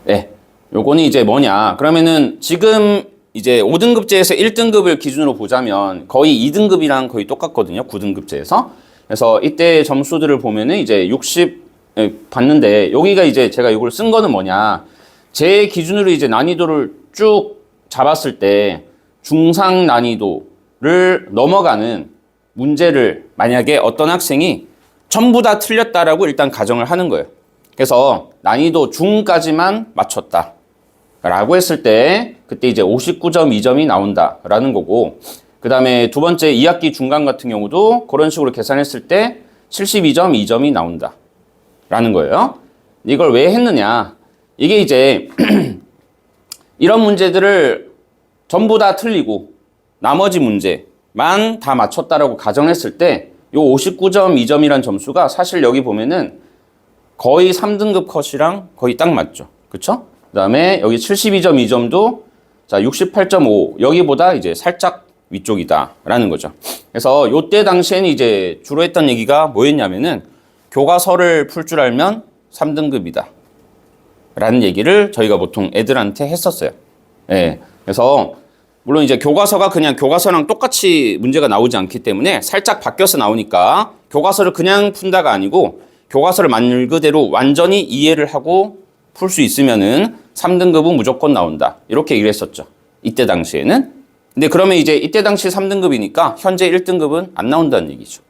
네. 요거는 이제 뭐냐. 그러면은 지금 이제 5등급제에서 1등급을 기준으로 보자면 거의 2등급이랑 거의 똑같거든요. 9등급제에서. 그래서 이때 점수들을 보면은 이제 60 봤는데 여기가 이제 제가 이걸 쓴 거는 뭐냐. 제 기준으로 이제 난이도를 쭉 잡았을 때 중상 난이도를 넘어가는 문제를 만약에 어떤 학생이 전부 다 틀렸다라고 일단 가정을 하는 거예요. 그래서 난이도 중까지만 맞췄다 라고 했을 때 그때 이제 59.2점이 나온다라는 거고 그 다음에 두 번째 2학기 중간 같은 경우도 그런 식으로 계산했을 때 72.2점이 나온다 라는 거예요. 이걸 왜 했느냐. 이게 이제 이런 문제들을 전부 다 틀리고 나머지 문제만 다 맞췄다라고 가정했을 때 요 59.2점이란 점수가 사실 여기 보면은 거의 3등급 컷이랑 거의 딱 맞죠. 그쵸? 그 다음에 여기 72.2점도 자 68.5 여기보다 이제 살짝 위쪽이다 라는 거죠. 그래서 요때 당시에는 이제 주로 했던 얘기가 뭐였냐면은 교과서를 풀 줄 알면 3등급이다 라는 얘기를 저희가 보통 애들한테 했었어요. 예. 그래서 물론 이제 교과서가 그냥 교과서랑 똑같이 문제가 나오지 않기 때문에 살짝 바뀌어서 나오니까 교과서를 그냥 푼다가 아니고 교과서를 말 그대로 완전히 이해를 하고 풀 수 있으면은 3등급은 무조건 나온다. 이렇게 얘기를 했었죠. 이때 당시에는. 근데 그러면 이제 이때 당시 3등급이니까 현재 1등급은 안 나온다는 얘기죠.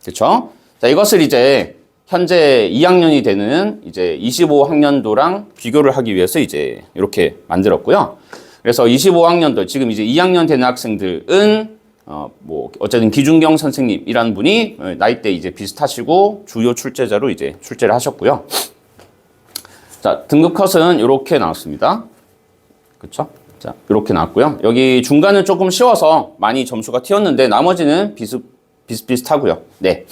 그렇죠? 자, 이것을 이제 현재 2학년이 되는 이제 25학년도랑 비교를 하기 위해서 이제 이렇게 만들었고요. 그래서 25학년도 지금 이제 2학년 되는 학생들은 뭐 어쨌든 기준경 선생님이라는 분이 나이대 이제 비슷하시고 주요 출제자로 이제 출제를 하셨고요. 자, 등급 컷은 이렇게 나왔습니다. 그렇죠? 자, 이렇게 나왔고요. 여기 중간은 조금 쉬워서 많이 점수가 튀었는데 나머지는 비슷비슷하고요. 네.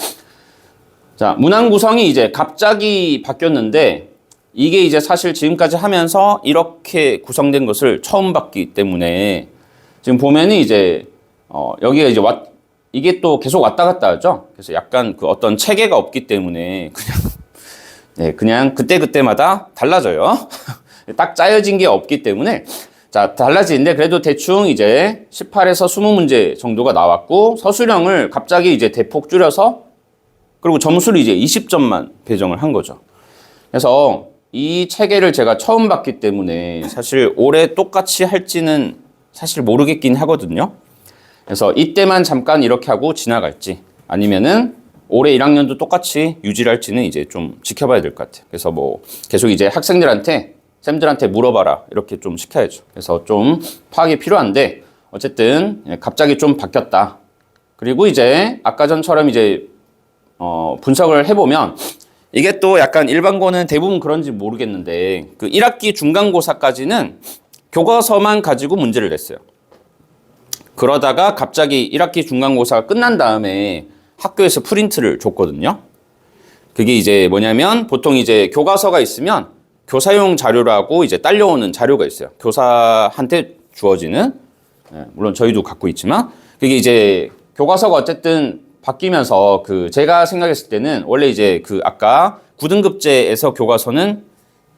자, 문항 구성이 이제 갑자기 바뀌었는데 이게 이제 사실 지금까지 하면서 이렇게 구성된 것을 처음 봤기 때문에 지금 보면은 이제 여기가 이제 이게 또 계속 왔다 갔다 하죠. 그래서 약간 그 어떤 체계가 없기 때문에 그냥 그때마다 달라져요. 딱 짜여진 게 없기 때문에 자, 달라지는데 그래도 대충 이제 18에서 20문제 정도가 나왔고 서술형을 갑자기 이제 대폭 줄여서 그리고 점수를 이제 20점만 배정을 한 거죠. 그래서 이 체계를 제가 처음 봤기 때문에 사실 올해 똑같이 할지는 사실 모르겠긴 하거든요. 그래서 이때만 잠깐 이렇게 하고 지나갈지 아니면은 올해 1학년도 똑같이 유지를 할지는 이제 좀 지켜봐야 될 것 같아요. 그래서 뭐 계속 이제 쌤들한테 물어봐라 이렇게 좀 시켜야죠. 그래서 좀 파악이 필요한데 어쨌든 갑자기 좀 바뀌었다. 그리고 이제 아까 전처럼 이제 분석을 해보면 이게 또 약간 일반고는 대부분 그런지 모르겠는데 그 1학기 중간고사까지는 교과서만 가지고 문제를 냈어요. 그러다가 갑자기 1학기 중간고사가 끝난 다음에 학교에서 프린트를 줬거든요. 그게 이제 뭐냐면 보통 이제 교과서가 있으면 교사용 자료라고 이제 딸려오는 자료가 있어요. 교사한테 주어지는. 물론 저희도 갖고 있지만 그게 이제 교과서가 어쨌든 바뀌면서 그 제가 생각했을 때는 원래 이제 그 아까 9등급제에서 교과서는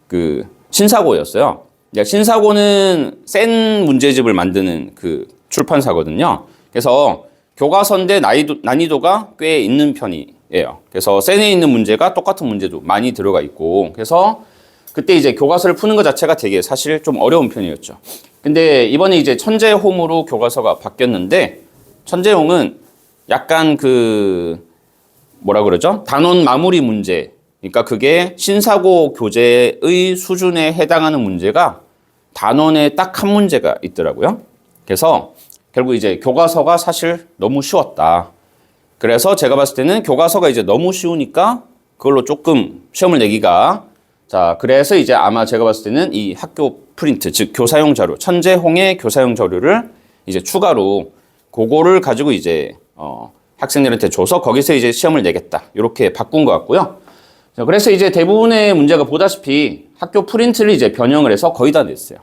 그 신사고였어요. 신사고는 센 문제집을 만드는 그 출판사거든요. 그래서 교과서인데 난이도가 꽤 있는 편이에요. 그래서 센에 있는 문제가 똑같은 문제도 많이 들어가 있고 그래서 그때 이제 교과서를 푸는 것 자체가 되게 사실 좀 어려운 편이었죠. 근데 이번에 이제 천재홈으로 교과서가 바뀌었는데 천재홈은 약간 그 뭐라 그러죠? 단원 마무리 문제. 그러니까 그게 신사고 교재의 수준에 해당하는 문제가 단원에 딱 한 문제가 있더라고요. 그래서 결국 이제 교과서가 사실 너무 쉬웠다. 그래서 제가 봤을 때는 교과서가 이제 너무 쉬우니까 그걸로 조금 시험을 내기가 자, 그래서 이제 아마 제가 봤을 때는 이 학교 프린트, 즉 교사용 자료, 천재홍의 교사용 자료를 이제 추가로 그거를 가지고 이제 학생들한테 줘서 거기서 이제 시험을 내겠다. 이렇게 바꾼 것 같고요. 자, 그래서 이제 대부분의 문제가 보다시피 학교 프린트를 이제 변형을 해서 거의 다 냈어요.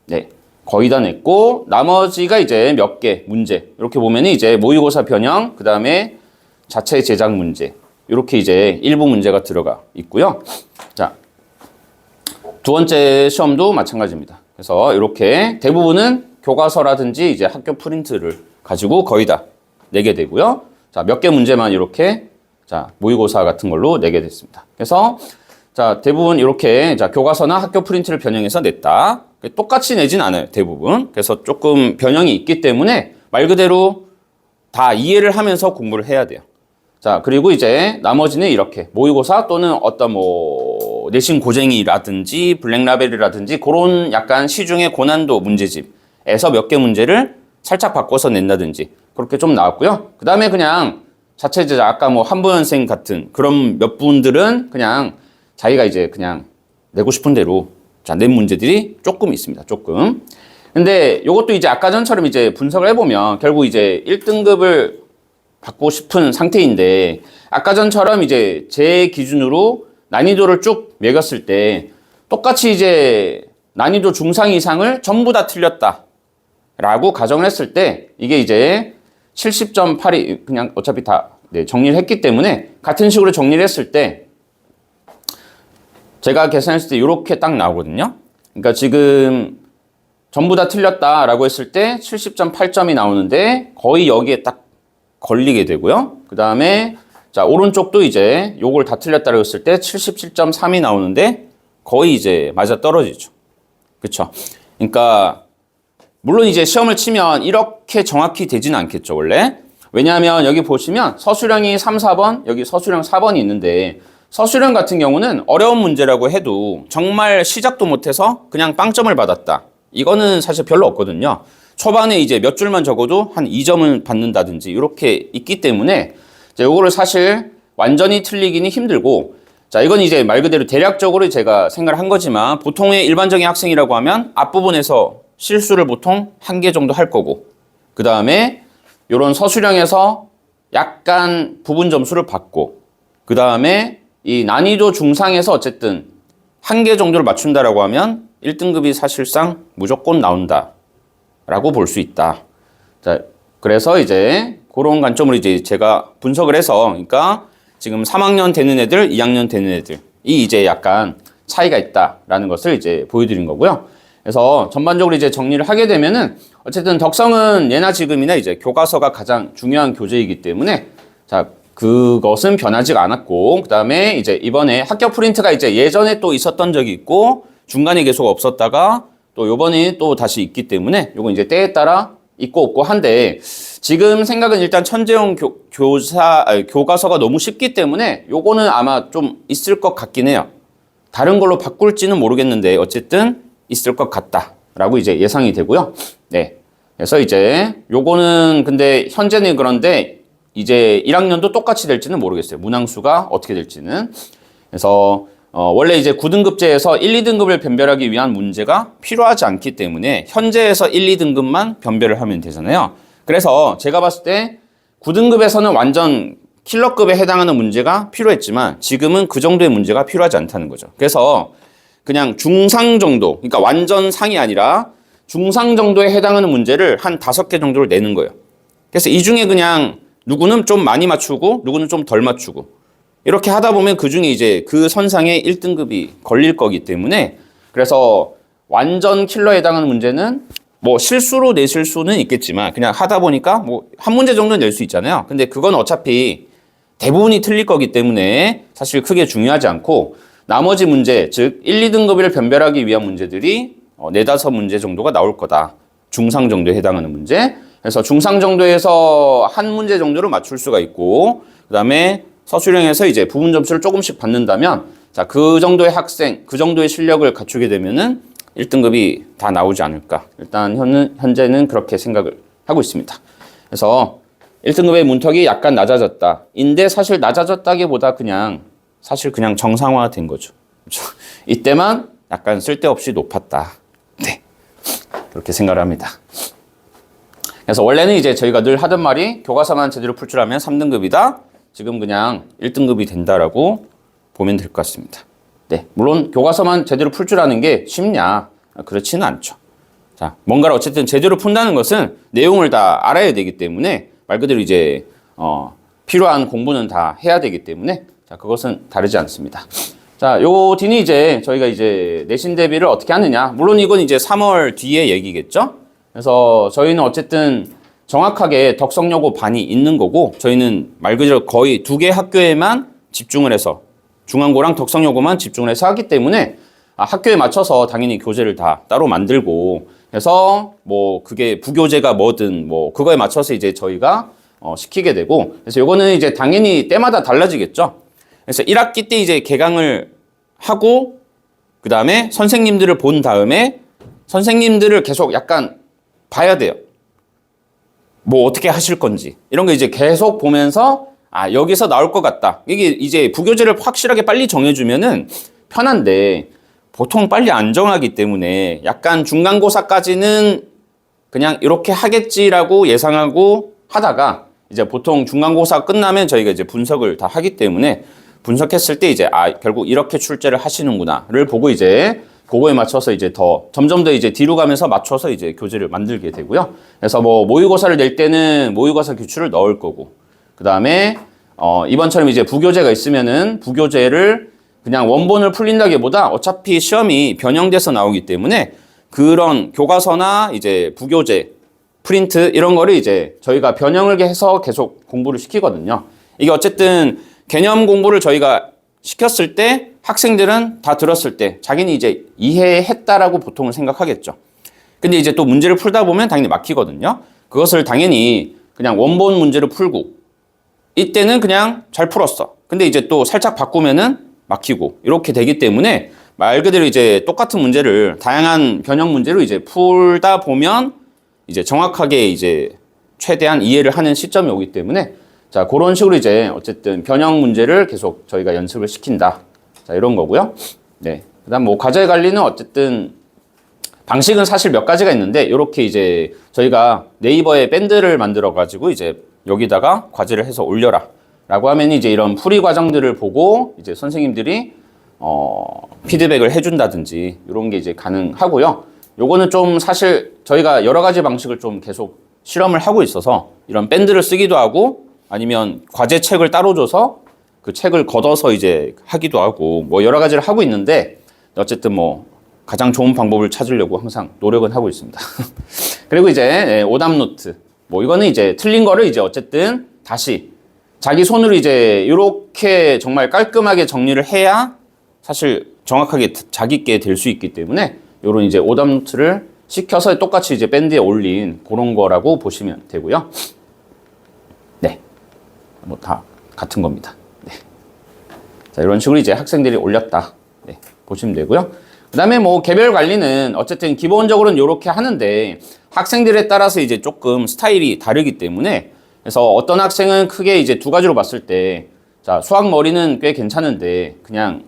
네. 거의 다 냈고 나머지가 이제 몇 개 문제 이렇게 보면은 이제 모의고사 변형 그 다음에 자체 제작 문제 이렇게 이제 일부 문제가 들어가 있고요. 자, 두 번째 시험도 마찬가지입니다. 그래서 이렇게 대부분은 교과서라든지 이제 학교 프린트를 가지고 거의 다 내게 되고요. 자, 몇 개 문제만 이렇게 자 모의고사 같은 걸로 내게 됐습니다. 그래서 자 대부분 이렇게 자 교과서나 학교 프린트를 변형해서 냈다. 똑같이 내진 않아요, 대부분. 그래서 조금 변형이 있기 때문에 말 그대로 다 이해를 하면서 공부를 해야 돼요. 자, 그리고 이제 나머지는 이렇게 모의고사 또는 어떤 뭐 내신 고쟁이라든지 블랙라벨이라든지 그런 약간 시중의 고난도 문제집에서 몇 개 문제를 살짝 바꿔서 낸다든지 그렇게 좀 나왔고요. 그 다음에 그냥 자체 제작 아까 뭐 한보현생 같은 그런 몇 분들은 그냥 자기가 이제 그냥 내고 싶은 대로 자, 낸 문제들이 조금 있습니다. 조금. 근데 이것도 이제 아까 전처럼 이제 분석을 해보면 결국 이제 1등급을 받고 싶은 상태인데 아까 전처럼 이제 제 기준으로 난이도를 쭉 매겼을 때 똑같이 이제 난이도 중상 이상을 전부 다 틀렸다 라고 가정을 했을 때 이게 이제 70.8이 그냥 어차피 다 정리를 했기 때문에 같은 식으로 정리를 했을 때 제가 계산했을 때 이렇게 딱 나오거든요. 그러니까 지금 전부 다 틀렸다라고 했을 때 70.8점이 나오는데 거의 여기에 딱 걸리게 되고요. 그 다음에 자 오른쪽도 이제 요걸 다 틀렸다라고 했을 때 77.3이 나오는데 거의 이제 맞아 떨어지죠. 그쵸? 그러니까 물론 이제 시험을 치면 이렇게 정확히 되지는 않겠죠, 원래. 왜냐하면 여기 보시면 서술형이 3, 4번, 여기 서술형 4번이 있는데 서술형 같은 경우는 어려운 문제라고 해도 정말 시작도 못해서 그냥 빵점을 받았다. 이거는 사실 별로 없거든요. 초반에 이제 몇 줄만 적어도 한 2점을 받는다든지 이렇게 있기 때문에 요거를 사실 완전히 틀리기는 힘들고 자, 이건 이제 말 그대로 대략적으로 제가 생각을 한 거지만 보통의 일반적인 학생이라고 하면 앞부분에서 실수를 보통 1개 정도 할 거고 그 다음에 요런 서술형에서 약간 부분 점수를 받고 그 다음에 이 난이도 중상에서 어쨌든 1개 정도를 맞춘다라고 하면 1등급이 사실상 무조건 나온다 라고 볼 수 있다. 자, 그래서 이제 그런 관점으로 이제 제가 분석을 해서 그러니까 지금 3학년 되는 애들, 2학년 되는 애들 이 이제 약간 차이가 있다라는 것을 이제 보여드린 거고요. 그래서 전반적으로 이제 정리를 하게 되면은 어쨌든 덕성은 예나 지금이나 이제 교과서가 가장 중요한 교재이기 때문에 자, 그것은 변하지가 않았고 그다음에 이제 이번에 합격 프린트가 이제 예전에 또 있었던 적이 있고 중간에 계속 없었다가 또 요번에 또 다시 있기 때문에 요건 이제 때에 따라 있고 없고 한데 지금 생각은 일단 천재형 교과서가 너무 쉽기 때문에 요거는 아마 좀 있을 것 같긴 해요. 다른 걸로 바꿀지는 모르겠는데 어쨌든 있을 것 같다라고 이제 예상이 되고요. 네. 그래서 이제 요거는 근데 현재는 그런데 이제 1학년도 똑같이 될지는 모르겠어요. 문항수가 어떻게 될지는. 그래서 원래 이제 9등급제에서 1, 2등급을 변별하기 위한 문제가 필요하지 않기 때문에 현재에서 1, 2등급만 변별을 하면 되잖아요. 그래서 제가 봤을 때 9등급에서는 완전 킬러급에 해당하는 문제가 필요했지만 지금은 그 정도의 문제가 필요하지 않다는 거죠. 그래서 그냥 중상 정도, 그러니까 완전 상이 아니라 중상 정도에 해당하는 문제를 한 5개 정도를 내는 거예요. 그래서 이 중에 그냥 누구는 좀 많이 맞추고 누구는 좀 덜 맞추고 이렇게 하다 보면 그 중에 이제 그 선상에 1등급이 걸릴 거기 때문에 그래서 완전 킬러에 해당하는 문제는 뭐 실수로 내실 수는 있겠지만 그냥 하다 보니까 뭐 한 문제 정도는 낼 수 있잖아요. 근데 그건 어차피 대부분이 틀릴 거기 때문에 사실 크게 중요하지 않고 나머지 문제, 즉 1, 2등급을 변별하기 위한 문제들이 4, 5문제 정도가 나올 거다. 중상 정도에 해당하는 문제. 그래서 중상 정도에서 한 문제 정도를 맞출 수가 있고 그 다음에 서술형에서 이제 부분 점수를 조금씩 받는다면 자, 그 정도의 학생, 그 정도의 실력을 갖추게 되면은 1등급이 다 나오지 않을까. 일단 현재는 그렇게 생각을 하고 있습니다. 그래서 1등급의 문턱이 약간 낮아졌다. 인데 사실 낮아졌다기보다 그냥 사실 그냥 정상화된 거죠. 그렇죠? 이때만 약간 쓸데없이 높았다. 네. 그렇게 생각을 합니다. 그래서 원래는 이제 저희가 늘 하던 말이 교과서만 제대로 풀 줄 알면 3등급이다. 지금 그냥 1등급이 된다라고 보면 될 것 같습니다. 네. 물론 교과서만 제대로 풀 줄 아는 게 쉽냐? 그렇지는 않죠. 자, 뭔가를 어쨌든 제대로 푼다는 것은 내용을 다 알아야 되기 때문에 말 그대로 이제 필요한 공부는 다 해야 되기 때문에 자, 그것은 다르지 않습니다. 자, 요 뒤니 이제 저희가 이제 내신 대비를 어떻게 하느냐. 물론 이건 이제 3월 뒤에 얘기겠죠. 그래서 저희는 어쨌든 정확하게 덕성여고 반이 있는 거고 저희는 말 그대로 거의 2개 학교에만 집중을 해서 중앙고랑 덕성여고만 집중을 해서 하기 때문에 학교에 맞춰서 당연히 교재를 다 따로 만들고 그래서 뭐 그게 부교재가 뭐든 뭐 그거에 맞춰서 이제 저희가 시키게 되고 그래서 요거는 이제 당연히 때마다 달라지겠죠. 그래서 1학기 때 이제 개강을 하고 그 다음에 선생님들을 본 다음에 선생님들을 계속 약간 봐야 돼요. 뭐 어떻게 하실 건지 이런 거 이제 계속 보면서 아 여기서 나올 것 같다. 이게 이제 부교재를 확실하게 빨리 정해주면은 편한데 보통 빨리 안 정하기 때문에 약간 중간고사까지는 그냥 이렇게 하겠지라고 예상하고 하다가 이제 보통 중간고사 끝나면 저희가 이제 분석을 다 하기 때문에 분석했을 때 이제 아 결국 이렇게 출제를 하시는구나를 보고 이제 그거에 맞춰서 이제 더 점점 더 이제 뒤로 가면서 맞춰서 이제 교재를 만들게 되고요. 그래서 뭐 모의고사를 낼 때는 모의고사 규칙을 넣을 거고 그 다음에 이번처럼 이제 부교재가 있으면은 부교재를 그냥 원본을 풀린다기보다 어차피 시험이 변형돼서 나오기 때문에 그런 교과서나 이제 부교재, 프린트 이런 거를 이제 저희가 변형을 해서 계속 공부를 시키거든요. 이게 어쨌든 개념 공부를 저희가 시켰을 때 학생들은 다 들었을 때 자기는 이제 이해했다라고 보통은 생각하겠죠. 근데 이제 또 문제를 풀다 보면 당연히 막히거든요. 그것을 당연히 그냥 원본 문제를 풀고 이때는 그냥 잘 풀었어. 근데 이제 또 살짝 바꾸면은 막히고 이렇게 되기 때문에 말 그대로 이제 똑같은 문제를 다양한 변형 문제로 이제 풀다 보면 이제 정확하게 이제 최대한 이해를 하는 시점이 오기 때문에 자, 그런 식으로 이제 어쨌든 변형 문제를 계속 저희가 연습을 시킨다. 자, 이런 거고요. 네. 그다음 뭐 과제 관리는 어쨌든 방식은 사실 몇 가지가 있는데 이렇게 이제 저희가 네이버에 밴드를 만들어 가지고 이제 여기다가 과제를 해서 올려라 라고 하면 이제 이런 풀이 과정들을 보고 이제 선생님들이 피드백을 해준다든지 이런 게 이제 가능하고요. 요거는 좀 사실 저희가 여러 가지 방식을 좀 계속 실험을 하고 있어서 이런 밴드를 쓰기도 하고 아니면 과제 책을 따로 줘서 그 책을 걷어서 이제 하기도 하고 뭐 여러 가지를 하고 있는데 어쨌든 뭐 가장 좋은 방법을 찾으려고 항상 노력은 하고 있습니다. 그리고 이제 오답 노트 뭐 이거는 이제 틀린 거를 이제 어쨌든 다시 자기 손으로 이제 이렇게 정말 깔끔하게 정리를 해야 사실 정확하게 자기께 될 수 있기 때문에 요런 이제 오답 노트를 시켜서 똑같이 이제 밴드에 올린 그런 거라고 보시면 되고요. 네. 뭐 다 같은 겁니다. 네. 자, 이런 식으로 이제 학생들이 올렸다. 네. 보시면 되고요. 그 다음에 뭐 개별 관리는 어쨌든 기본적으로는 이렇게 하는데 학생들에 따라서 이제 조금 스타일이 다르기 때문에 그래서 어떤 학생은 크게 이제 두 가지로 봤을 때 자, 수학 머리는 꽤 괜찮은데 그냥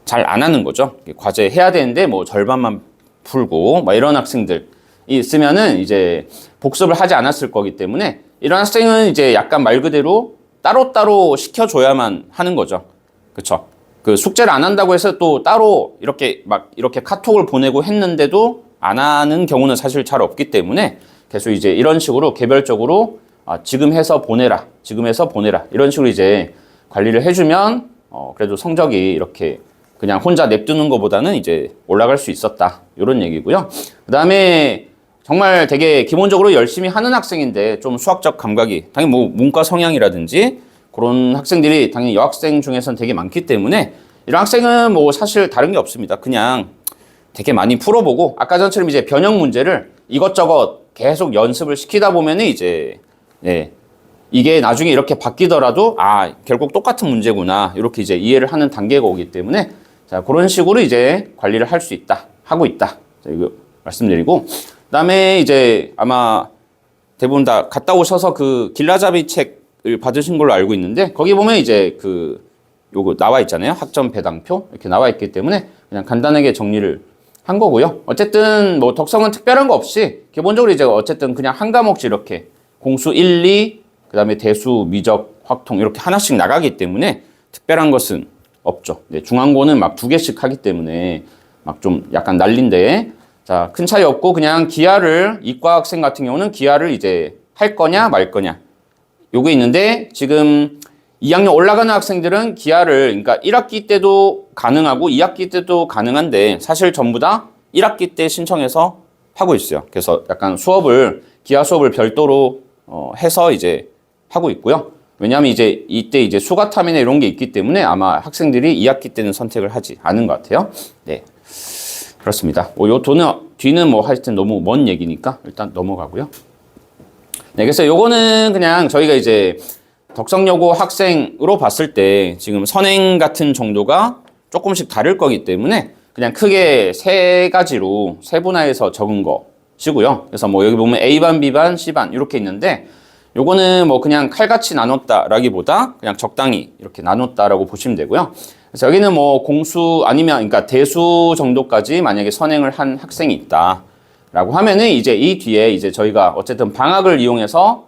잘 안 하는 거죠. 과제 해야 되는데 뭐 절반만 풀고 막 이런 학생들이 있으면은 이제 복습을 하지 않았을 거기 때문에 이런 학생은 이제 약간 말 그대로 따로따로 시켜줘야만 하는 거죠. 그쵸? 그 숙제를 안 한다고 해서 또 따로 이렇게 막 이렇게 카톡을 보내고 했는데도 안 하는 경우는 사실 잘 없기 때문에 계속 이제 이런 식으로 개별적으로 지금 해서 보내라, 지금 해서 보내라 이런 식으로 이제 관리를 해주면 그래도 성적이 이렇게 그냥 혼자 냅두는 것보다는 이제 올라갈 수 있었다 이런 얘기고요. 그 다음에 정말 되게 기본적으로 열심히 하는 학생인데 좀 수학적 감각이 당연히 뭐 문과 성향이라든지 그런 학생들이 당연히 여학생 중에서는 되게 많기 때문에 이런 학생은 뭐 사실 다른 게 없습니다. 그냥 되게 많이 풀어보고 아까 전처럼 이제 변형 문제를 이것저것 계속 연습을 시키다 보면은 이제 이게 나중에 이렇게 바뀌더라도 결국 똑같은 문제구나 이렇게 이제 이해를 하는 단계가 오기 때문에 자, 그런 식으로 이제 관리를 할 수 있다, 하고 있다. 자, 이거 말씀드리고, 그 다음에 이제 아마 대부분 다 갔다 오셔서 그 길라잡이 책을 받으신 걸로 알고 있는데, 거기 보면 이제 요거 나와 있잖아요. 학점 배당표. 이렇게 나와 있기 때문에 그냥 간단하게 정리를 한 거고요. 어쨌든 뭐 독성은 특별한 거 없이 기본적으로 이제 어쨌든 그냥 한 과목씩 이렇게 공수 1, 2, 그 다음에 대수, 미적, 확통 이렇게 하나씩 나가기 때문에 특별한 것은 없죠. 네, 중앙고는 막 2개씩 하기 때문에 막 좀 약간 난린데 자, 큰 차이 없고 그냥 기하를 이과 학생 같은 경우는 기하를 이제 할 거냐 말 거냐 요게 있는데 지금 2학년 올라가는 학생들은 기하를 그러니까 1학기 때도 가능하고 2학기 때도 가능한데 사실 전부 다 1학기 때 신청해서 하고 있어요. 그래서 약간 기하 수업을 별도로 해서 이제 하고 있고요. 왜냐하면 이제 이때 이제 수가탐이나 이런 게 있기 때문에 아마 학생들이 2학기 때는 선택을 하지 않은 것 같아요. 네. 그렇습니다. 요 뒤는 뭐 하여튼 너무 먼 얘기니까 일단 넘어가고요. 네. 그래서 요거는 그냥 저희가 이제 덕성여고 학생으로 봤을 때 지금 선행 같은 정도가 조금씩 다를 거기 때문에 그냥 크게 세 가지로 세분화해서 적은 것이고요. 그래서 뭐 여기 보면 A반, B반, C반 이렇게 있는데 요거는 뭐 그냥 칼같이 나눴다라기보다 그냥 적당히 이렇게 나눴다라고 보시면 되고요. 그래서 여기는 뭐 공수 아니면 그러니까 대수 정도까지 만약에 선행을 한 학생이 있다라고 하면은 이제 이 뒤에 이제 저희가 어쨌든 방학을 이용해서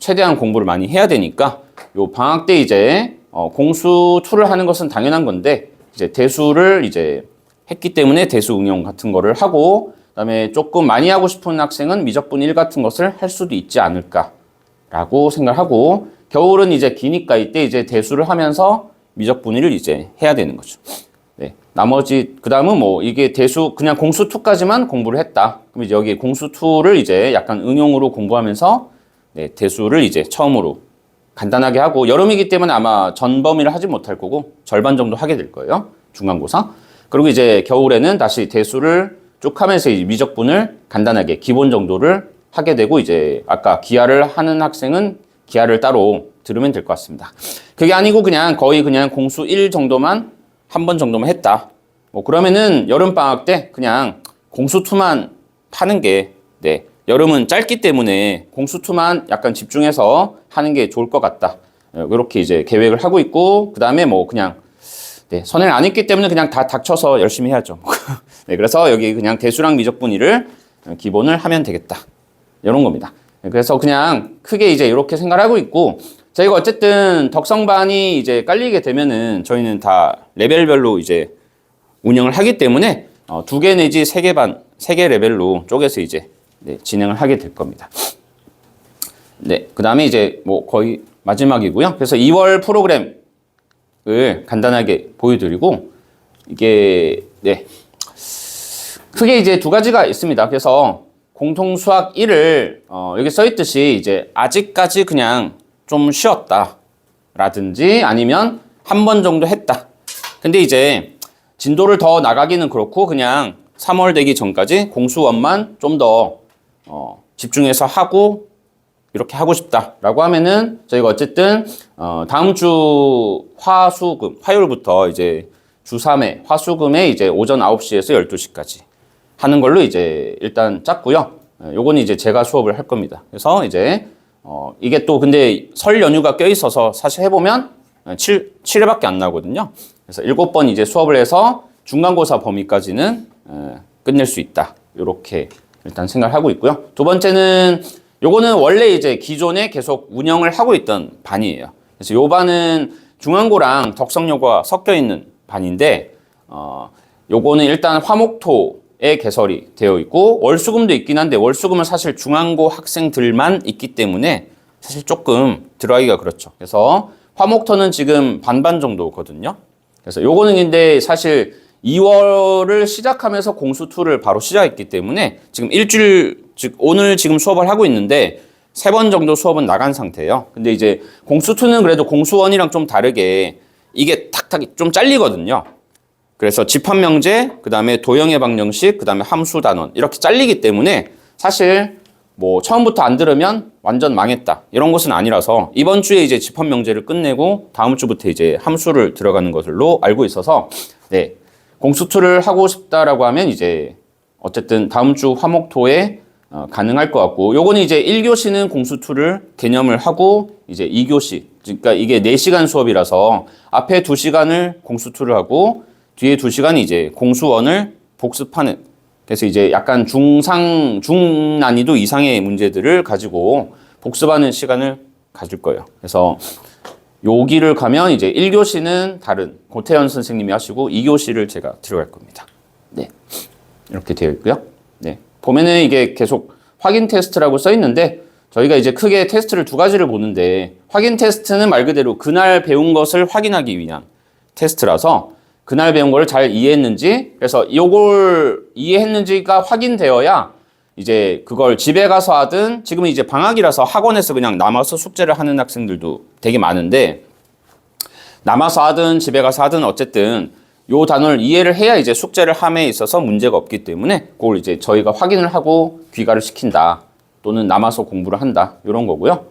최대한 공부를 많이 해야 되니까 요 방학 때 이제 공수 2를 하는 것은 당연한 건데 이제 대수를 이제 했기 때문에 대수 응용 같은 거를 하고 그다음에 조금 많이 하고 싶은 학생은 미적분 1 같은 것을 할 수도 있지 않을까라고 생각하고 겨울은 이제 기니까 이때 이제 대수를 하면서 미적분 1을 이제 해야 되는 거죠. 네, 나머지 그 다음은 뭐 이게 대수 그냥 공수 2까지만 공부를 했다. 그럼 이제 여기 공수 2를 이제 약간 응용으로 공부하면서 네, 대수를 이제 처음으로 간단하게 하고 여름이기 때문에 아마 전 범위를 하지 못할 거고 절반 정도 하게 될 거예요. 중간고사. 그리고 이제 겨울에는 다시 대수를 쭉 하면서 이 미적분을 간단하게 기본 정도를 하게 되고 이제 아까 기하를 하는 학생은 기하를 따로 들으면 될 것 같습니다. 그게 아니고 그냥 거의 그냥 공수 1 정도만 한 번 정도만 했다. 뭐 그러면은 여름방학 때 그냥 공수 2만 하는 게 네, 여름은 짧기 때문에 공수 2만 약간 집중해서 하는 게 좋을 것 같다. 이렇게 이제 계획을 하고 있고 그 다음에 뭐 그냥 네, 선행을 안 했기 때문에 그냥 다 닥쳐서 열심히 해야죠. 네, 그래서 여기 그냥 대수랑 미적분위를 기본을 하면 되겠다. 이런 겁니다. 그래서 그냥 크게 이제 이렇게 생각을 하고 있고 저희가 어쨌든 덕성반이 이제 깔리게 되면은 저희는 다 레벨별로 이제 운영을 하기 때문에 2개 내지 3개 반, 3개 레벨로 쪼개서 이제 네, 진행을 하게 될 겁니다. 네, 그 다음에 이제 뭐 거의 마지막이고요. 그래서 2월 프로그램을 간단하게 보여드리고 이게 네, 크게 이제 2가지가 있습니다. 그래서 공통수학 1을 여기 써있듯이 이제 아직까지 그냥 좀 쉬었다 라든지 아니면 한 번 정도 했다. 근데 이제 진도를 더 나가기는 그렇고 그냥 3월 되기 전까지 공수원만 좀 더 집중해서 하고 이렇게 하고 싶다라고 하면은 저희가 어쨌든 다음 주 화수금 화요일부터 이제 주 3회 화수금에 이제 오전 9시에서 12시까지 하는 걸로 이제 일단 짰고요. 요거는 이제 제가 수업을 할 겁니다. 그래서 이제 이게 또 근데 설 연휴가 껴있어서 사실 해보면 7회밖에 안 나거든요. 그래서 7번 이제 수업을 해서 중간고사 범위까지는 끝낼 수 있다. 요렇게 일단 생각을 하고 있고요. 두 번째는 요거는 원래 이제 기존에 계속 운영을 하고 있던 반이에요. 그래서 요 반은 중앙고랑 덕성여고가 섞여 있는 반인데 요거는 일단 화목토에 개설이 되어 있고 월수금도 있긴 한데 월수금은 사실 중앙고 학생들만 있기 때문에 사실 조금 들어가기가 그렇죠. 그래서 화목토는 지금 반반 정도거든요. 그래서 요거는 근데 사실 2월을 시작하면서 공수2를 바로 시작했기 때문에 지금 일주일, 즉 오늘 지금 수업을 하고 있는데 3번 정도 수업은 나간 상태예요. 근데 이제 공수2는 그래도 공수1이랑 좀 다르게 이게 탁탁 좀 잘리거든요. 그래서 집합명제, 그 다음에 도형의 방정식, 그 다음에 함수단원 이렇게 잘리기 때문에 사실 뭐 처음부터 안 들으면 완전 망했다 이런 것은 아니라서 이번 주에 이제 집합명제를 끝내고 다음 주부터 이제 함수를 들어가는 것으로 알고 있어서 네, 공수2를 하고 싶다라고 하면 이제 어쨌든 다음 주 화목토에 가능할 것 같고 요거는 이제 1교시는 공수2를 개념을 하고 이제 2교시 그러니까 이게 4시간 수업이라서 앞에 2시간을 공수2를 하고 뒤에 2시간이 이제 공수1을 복습하는 그래서 이제 약간 중난이도 이상의 문제들을 가지고 복습하는 시간을 가질 거예요. 그래서 여기를 가면 이제 1교시는 다른 고태현 선생님이 하시고 2교시를 제가 들어갈 겁니다. 네. 이렇게 되어 있고요. 네. 보면은 이게 계속 확인 테스트라고 써 있는데 저희가 이제 크게 테스트를 2가지를 보는데 확인 테스트는 말 그대로 그날 배운 것을 확인하기 위한 테스트라서 그날 배운 걸 잘 이해했는지 그래서 이걸 이해했는지가 확인되어야 이제 그걸 집에 가서 하든 지금은 이제 방학이라서 학원에서 그냥 남아서 숙제를 하는 학생들도 되게 많은데 남아서 하든 집에 가서 하든 어쨌든 요 단어를 이해를 해야 이제 숙제를 함에 있어서 문제가 없기 때문에 그걸 이제 저희가 확인을 하고 귀가를 시킨다 또는 남아서 공부를 한다 이런 거고요.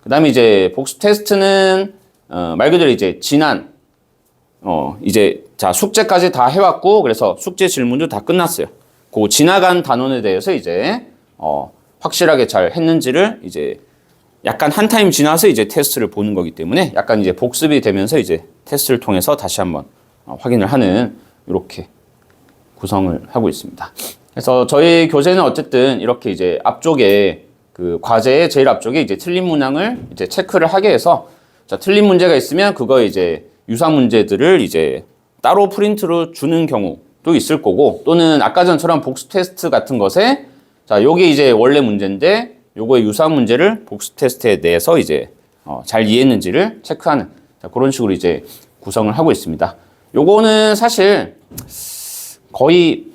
그 다음에 이제 복습 테스트는 말 그대로 이제 지난 이제 자 숙제까지 다 해왔고 그래서 숙제 질문도 다 끝났어요. 그 지나간 단원에 대해서 이제 확실하게 잘 했는지를 이제 약간 한 타임 지나서 이제 테스트를 보는 거기 때문에 약간 이제 복습이 되면서 이제 테스트를 통해서 다시 한번 확인을 하는 이렇게 구성을 하고 있습니다. 그래서 저희 교재는 어쨌든 이렇게 이제 앞쪽에 그 과제의 제일 앞쪽에 이제 틀린 문항을 이제 체크를 하게 해서 자 틀린 문제가 있으면 그거 이제 유사 문제들을 이제 따로 프린트로 주는 경우도 있을 거고 또는 아까 전처럼 복습 테스트 같은 것에 자 요게 이제 원래 문제인데 요거의 유사 문제를 복습 테스트에 내서 이제 잘 이해했는지를 체크하는 자, 그런 식으로 이제 구성을 하고 있습니다. 요거는 사실 거의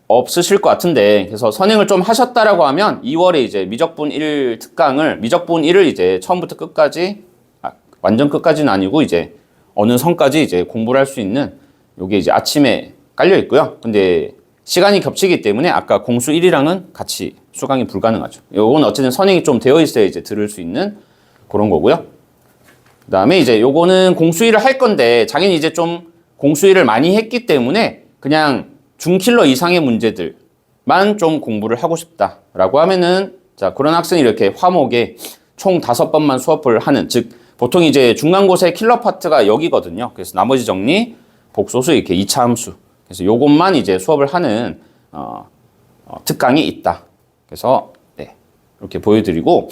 없으실 것 같은데, 그래서 선행을 좀 하셨다라고 하면 2월에 이제 미적분 1 특강을, 미적분 1을 이제 처음부터 끝까지, 완전 끝까지는 아니고 이제 어느 선까지 이제 공부를 할 수 있는 요게 이제 아침에 깔려 있고요. 근데 시간이 겹치기 때문에 아까 공수 1이랑은 같이 수강이 불가능하죠. 요건 어쨌든 선행이 좀 되어 있어야 이제 들을 수 있는 그런 거고요. 그 다음에 이제 요거는 공수 1을 할 건데, 당연히 이제 좀 공수 1을 많이 했기 때문에 그냥 중킬러 이상의 문제들만 좀 공부를 하고 싶다라고 하면은, 자, 그런 학생이 이렇게 화목에 총 5번만 수업을 하는, 즉 보통 이제 중간고사의 킬러 파트가 여기거든요. 그래서 나머지 정리, 복소수 이렇게 2차 함수, 그래서 요것만 이제 수업을 하는 특강이 있다. 그래서 네, 이렇게 보여드리고,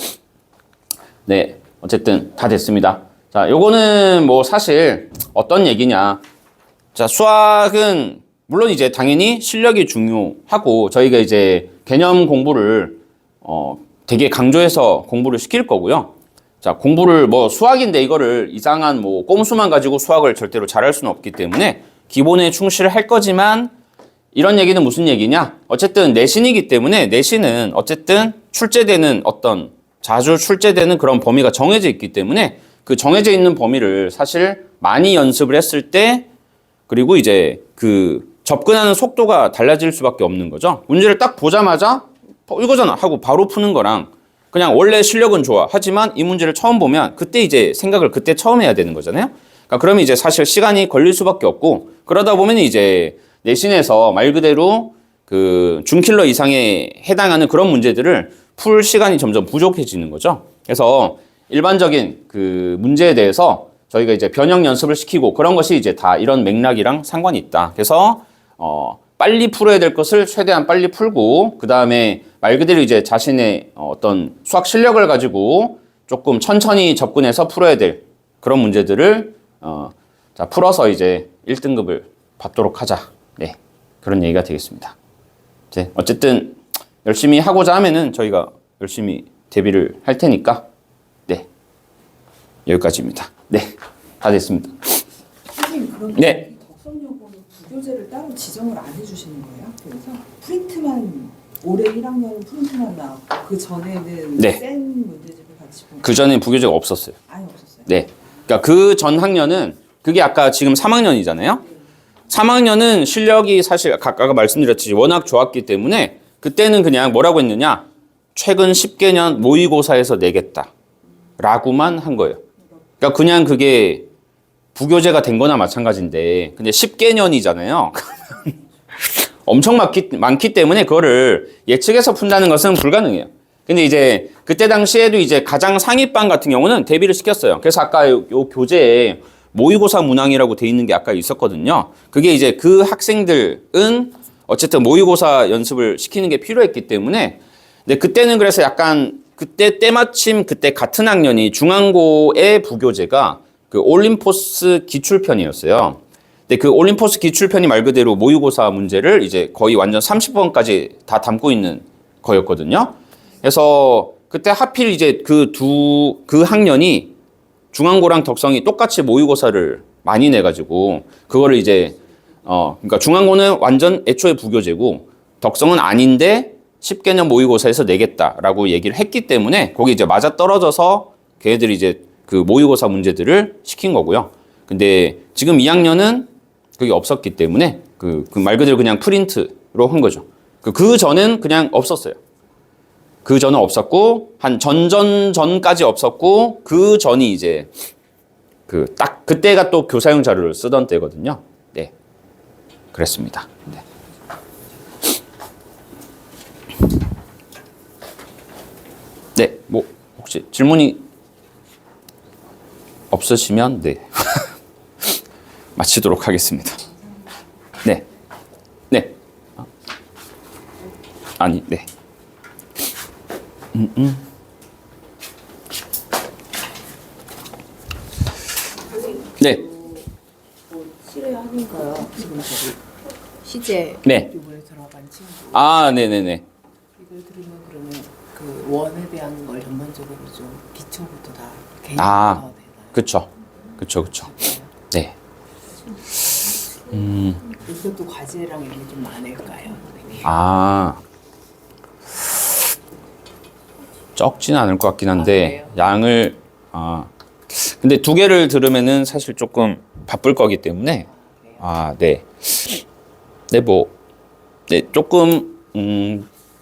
네, 어쨌든 다 됐습니다. 자, 요거는 뭐 사실 어떤 얘기냐. 자, 수학은 물론 이제 당연히 실력이 중요하고 저희가 이제 개념 공부를 되게 강조해서 공부를 시킬 거고요. 자, 공부를 뭐 수학인데 이거를 이상한 뭐 꼼수만 가지고 수학을 절대로 잘할 수는 없기 때문에 기본에 충실을 할 거지만, 이런 얘기는 무슨 얘기냐? 어쨌든 내신이기 때문에 내신은 어쨌든 출제되는 어떤, 자주 출제되는 그런 범위가 정해져 있기 때문에 그 정해져 있는 범위를 사실 많이 연습을 했을 때, 그리고 이제 그 접근하는 속도가 달라질 수밖에 없는 거죠. 문제를 딱 보자마자 이거잖아 하고 바로 푸는 거랑, 그냥 원래 실력은 좋아 하지만 이 문제를 처음 보면 그때 이제 생각을 그때 처음 해야 되는 거잖아요. 그러니까 그러면 이제 사실 시간이 걸릴 수밖에 없고, 그러다 보면 이제 내신에서 말 그대로 그 중킬러 이상에 해당하는 그런 문제들을 풀 시간이 점점 부족해지는 거죠. 그래서 일반적인 그 문제에 대해서 저희가 이제 변형 연습을 시키고 그런 것이 이제 다 이런 맥락이랑 상관이 있다. 그래서 빨리 풀어야 될 것을 최대한 빨리 풀고, 그 다음에 말 그대로 이제 자신의 어떤 수학 실력을 가지고 조금 천천히 접근해서 풀어야 될 그런 문제들을 자, 풀어서 이제 1등급을 받도록 하자. 네, 그런 얘기가 되겠습니다. 이제 어쨌든 열심히 하고자 하면은 저희가 열심히 대비를 할 테니까, 네, 여기까지입니다. 네, 다 됐습니다. 선생님, 그러면 네. 이 덕성여고는 부교재를 따로 지정을 안 해주시는 거예요? 그래서 프린트만, 올해 1학년은 프린트만 나왔고 그 전에는 네. 센 문제집을 같이 보고 그 전에 부교재가 없었어요. 아예 없었어요? 네. 그러니까 그 전 학년은, 그게 아까 지금 3학년이잖아요. 3학년은 실력이 사실 아까 말씀드렸듯이 워낙 좋았기 때문에 그때는 그냥 뭐라고 했느냐, 최근 10개년 모의고사에서 내겠다 라고만 한 거예요. 그러니까 그냥 그게 부교재가 된 거나 마찬가지인데, 근데 10개년이잖아요. 엄청 많기 때문에 그거를 예측해서 푼다는 것은 불가능해요. 근데 이제 그때 당시에도 이제 가장 상위반 같은 경우는 대비를 시켰어요. 그래서 아까 요 교재에 모의고사 문항이라고 돼 있는 게 아까 있었거든요. 그게 이제 그 학생들은 어쨌든 모의고사 연습을 시키는 게 필요했기 때문에, 근데 그때는 그래서 약간 그때 때마침 그때 같은 학년이 중앙고의 부교재가 그 올림포스 기출편이었어요. 근데 그 올림포스 기출편이 말 그대로 모의고사 문제를 이제 거의 완전 30번까지 다 담고 있는 거였거든요. 그래서 그때 하필 이제 그 학년이 중앙고랑 덕성이 똑같이 모의고사를 많이 내가지고 그거를 이제 그러니까 중앙고는 완전 애초에 부교재고 덕성은 아닌데 10개년 모의고사에서 내겠다라고 얘기를 했기 때문에 거기 이제 맞아 떨어져서 걔네들이 이제 그 모의고사 문제들을 시킨 거고요. 근데 지금 2학년은 그게 없었기 때문에 그 말 그대로 그냥 프린트로 한 거죠. 그 전엔 그냥 없었어요. 그 전은 없었고 한 전전전까지 없었고 그 전이 이제 그 딱 그때가 또 교사용 자료를 쓰던 때거든요. 네, 그랬습니다. 네. 네, 뭐 혹시 질문이 없으시면 네 마치도록 하겠습니다. 네, 네, 아니 네. 네. 실외하니까요. 지금 저기 시제 네. 교부에 들어간 친구. 아, 네네네. 이걸 들으면 그러면 그 원에 대한 걸 전반적으로 좀 기초부터 다 개인부터 아, 되나요? 그쵸. 네. 이것도 과제랑 이런 게 좀 많을까요? 선생님? 아, 적진 않을 것 같긴 한데 양을 근데 두 개를 들으면은 사실 조금 바쁠 거기 때문에 네 조금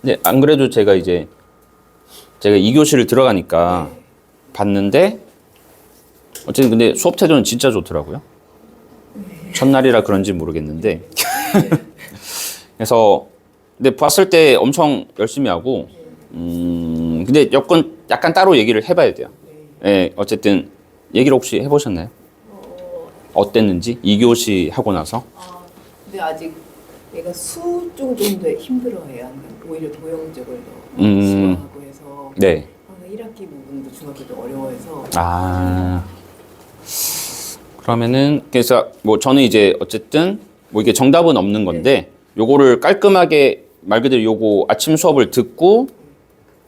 네, 안 그래도 제가 2교시를 들어가니까 봤는데 어쨌든 근데 수업 태도는 진짜 좋더라고요. 첫날이라 그런지 모르겠는데 그래서 근데 봤을 때 엄청 열심히 하고 근데 약간 따로 얘기를 해봐야 돼요. 네, 어쨌든 얘기를 혹시 해보셨나요? 어땠는지 2교시 하고 나서? 근데 아직 얘가 수 정도는 힘들어해요. 오히려 도형적으로 더 음. 지원하고 해서 네. 1학기 부분도 중학교도 어려워해서 그러면은 그래서 뭐 저는 이제 어쨌든 뭐 이게 정답은 없는 건데 요거를 깔끔하게 말 그대로 요거 아침 수업을 듣고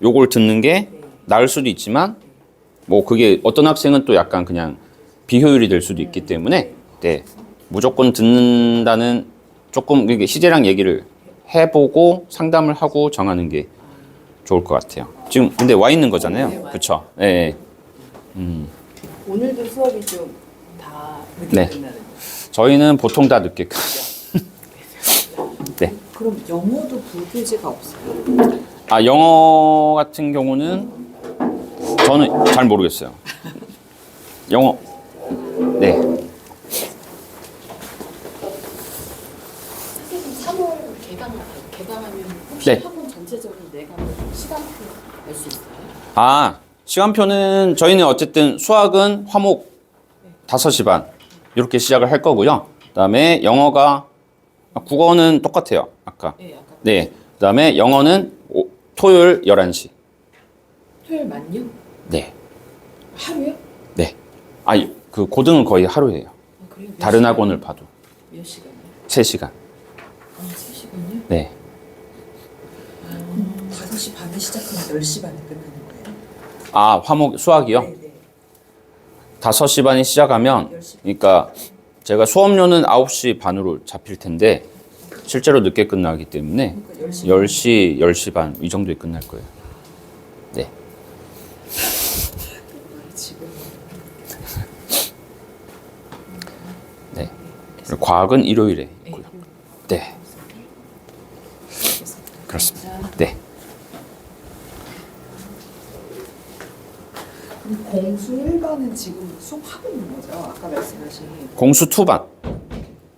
요걸 듣는 게 나을 수도 있지만 뭐 그게 어떤 학생은 또 약간 그냥 비효율이 될 수도 있기 때문에 네, 무조건 듣는다는 조금 이게 시제랑 얘기를 해보고 상담을 하고 정하는 게 좋을 것 같아요. 지금 근데 와 있는 거잖아요. 그렇죠? 네. 오늘도 수업이 좀 다 늦게 네. 끝나는 저희는 보통 다 늦게 끝. 네. 그럼 영어도 불교재가 없어요? 영어 같은 경우는 저는 잘 모르겠어요. 영어. 네. 선생님 3월 개강하면 혹시 네. 학원 전체적인 내과목 시간표 알 수 있어요? 시간표는 저희는 어쨌든 수학은 화목 5시 반 이렇게 시작을 할 거고요. 그다음에 영어가 국어는 똑같아요. 아까. 네, 아까 네. 그다음에 영어는 토요일 11시. 토요일만요? 네. 하루요? 네. 그 고등은 거의 하루예요. 그래요? 몇 다른 시간? 학원을 봐도 몇 시간이요? 3시간. 3시간이요? 네. 5시 반에 시작하면 10시 반에 끝나는 거예요? 화목 수학이요? 네. 5시 반에 시작하면 그러니까 제가 수업료는 9시 반으로 잡힐 텐데 실제로 늦게 끝나기 때문에 그러니까 10시, 10시 반 이 정도에 끝날 거예요. 네. 지금 네. 그리고 과학은 일요일에 있고요. 네. 그렇습니다. 네. 공수 1반은 지금 수업하고 있는 거죠? 아까 말씀하신 공수 2반.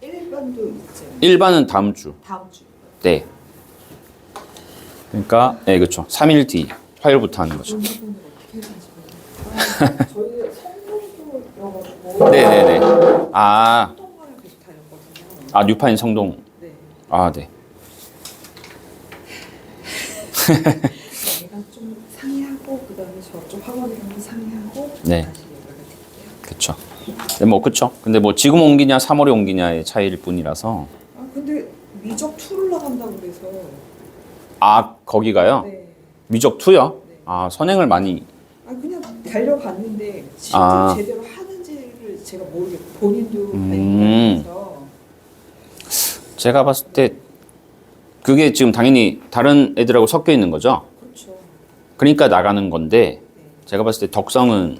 1반도 있잖아요. 1반은 다음 주. 다음 주. 네. 그러니까 네, 그렇죠. 3일 뒤 화요일부터 하는 거죠. 부분을 어떻게 해가지고 저희 성동도여가지고 네, 네, 네. 성동화랑 계속 다녔거든요. 뉴파인 성동. 네. 네. 제가 좀 상의하고 그다음에 저쪽 학원이랑 상의하고 네. 다시 연락을 드릴게요. 그렇죠. 네, 뭐 그렇죠. 근데 뭐 지금 옮기냐 3월에 옮기냐의 차이일 뿐이라서 근데 미적 2를 나간다고 그래서 거기가요? 네. 미적 2요? 네. 선행을 많이 그냥 달려봤는데 실제 제대로 하는지를 제가 모르겠고 본인도 그래서 제가 봤을 때 그게 지금 당연히 다른 애들하고 섞여 있는 거죠. 그렇죠. 그러니까 나가는 건데 제가 봤을 때 덕성은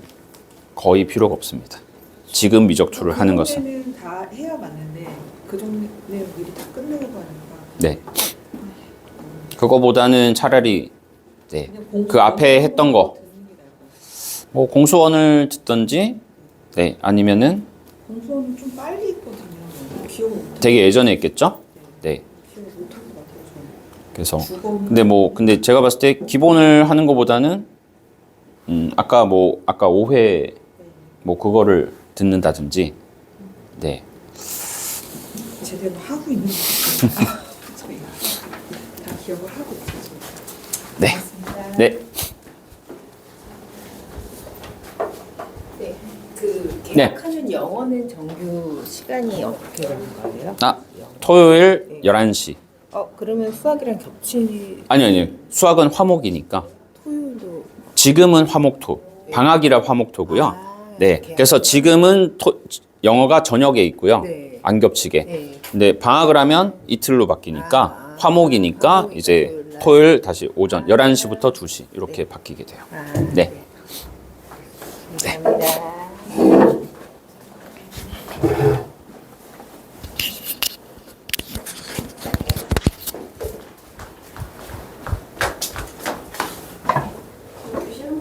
거의 필요가 없습니다. 지금 미적 2를 하는 것은. 는 다 해야 맞는데 그 정도는 미리 다 끝내려고 하니까 네. 그거보다는 차라리 네. 그냥 공부 그 앞에 했던 거 듣는 게 나을 것 같아요. 뭐 공수원을 듣던지 네 아니면은 공수원은 좀 빨리 있거든요. 기억 못 되게 예전에 했겠죠? 네. 기억 못할 것 같아요. 저는. 그래서 주거는 근데 제가 봤을 때 기본을 하는 것보다는 아까 5회 뭐 그거를 듣는다든지 네. 제대로 하고 있는 것 같아요. 저희가 다 기억을 하고 있어요. 네. 고맙습니다. 네. 네. 그 개학하는 영어는 정규 시간이 어떻게 되는 거예요? 토요일 11시. 그러면 수학이랑 겹치 아니요. 수학은 화목이니까 토요일도 지금은 화목토. 방학이라 화목토고요. 네. 그래서 지금은 영어가 저녁에 있고요. 네. 안 겹치게. 네. 근데 방학을 하면 이틀로 바뀌니까 화목이니까 화목, 이제 토요일 날. 토요일 다시 오전 11시부터 2시 이렇게 바뀌게 돼요. 아, 네.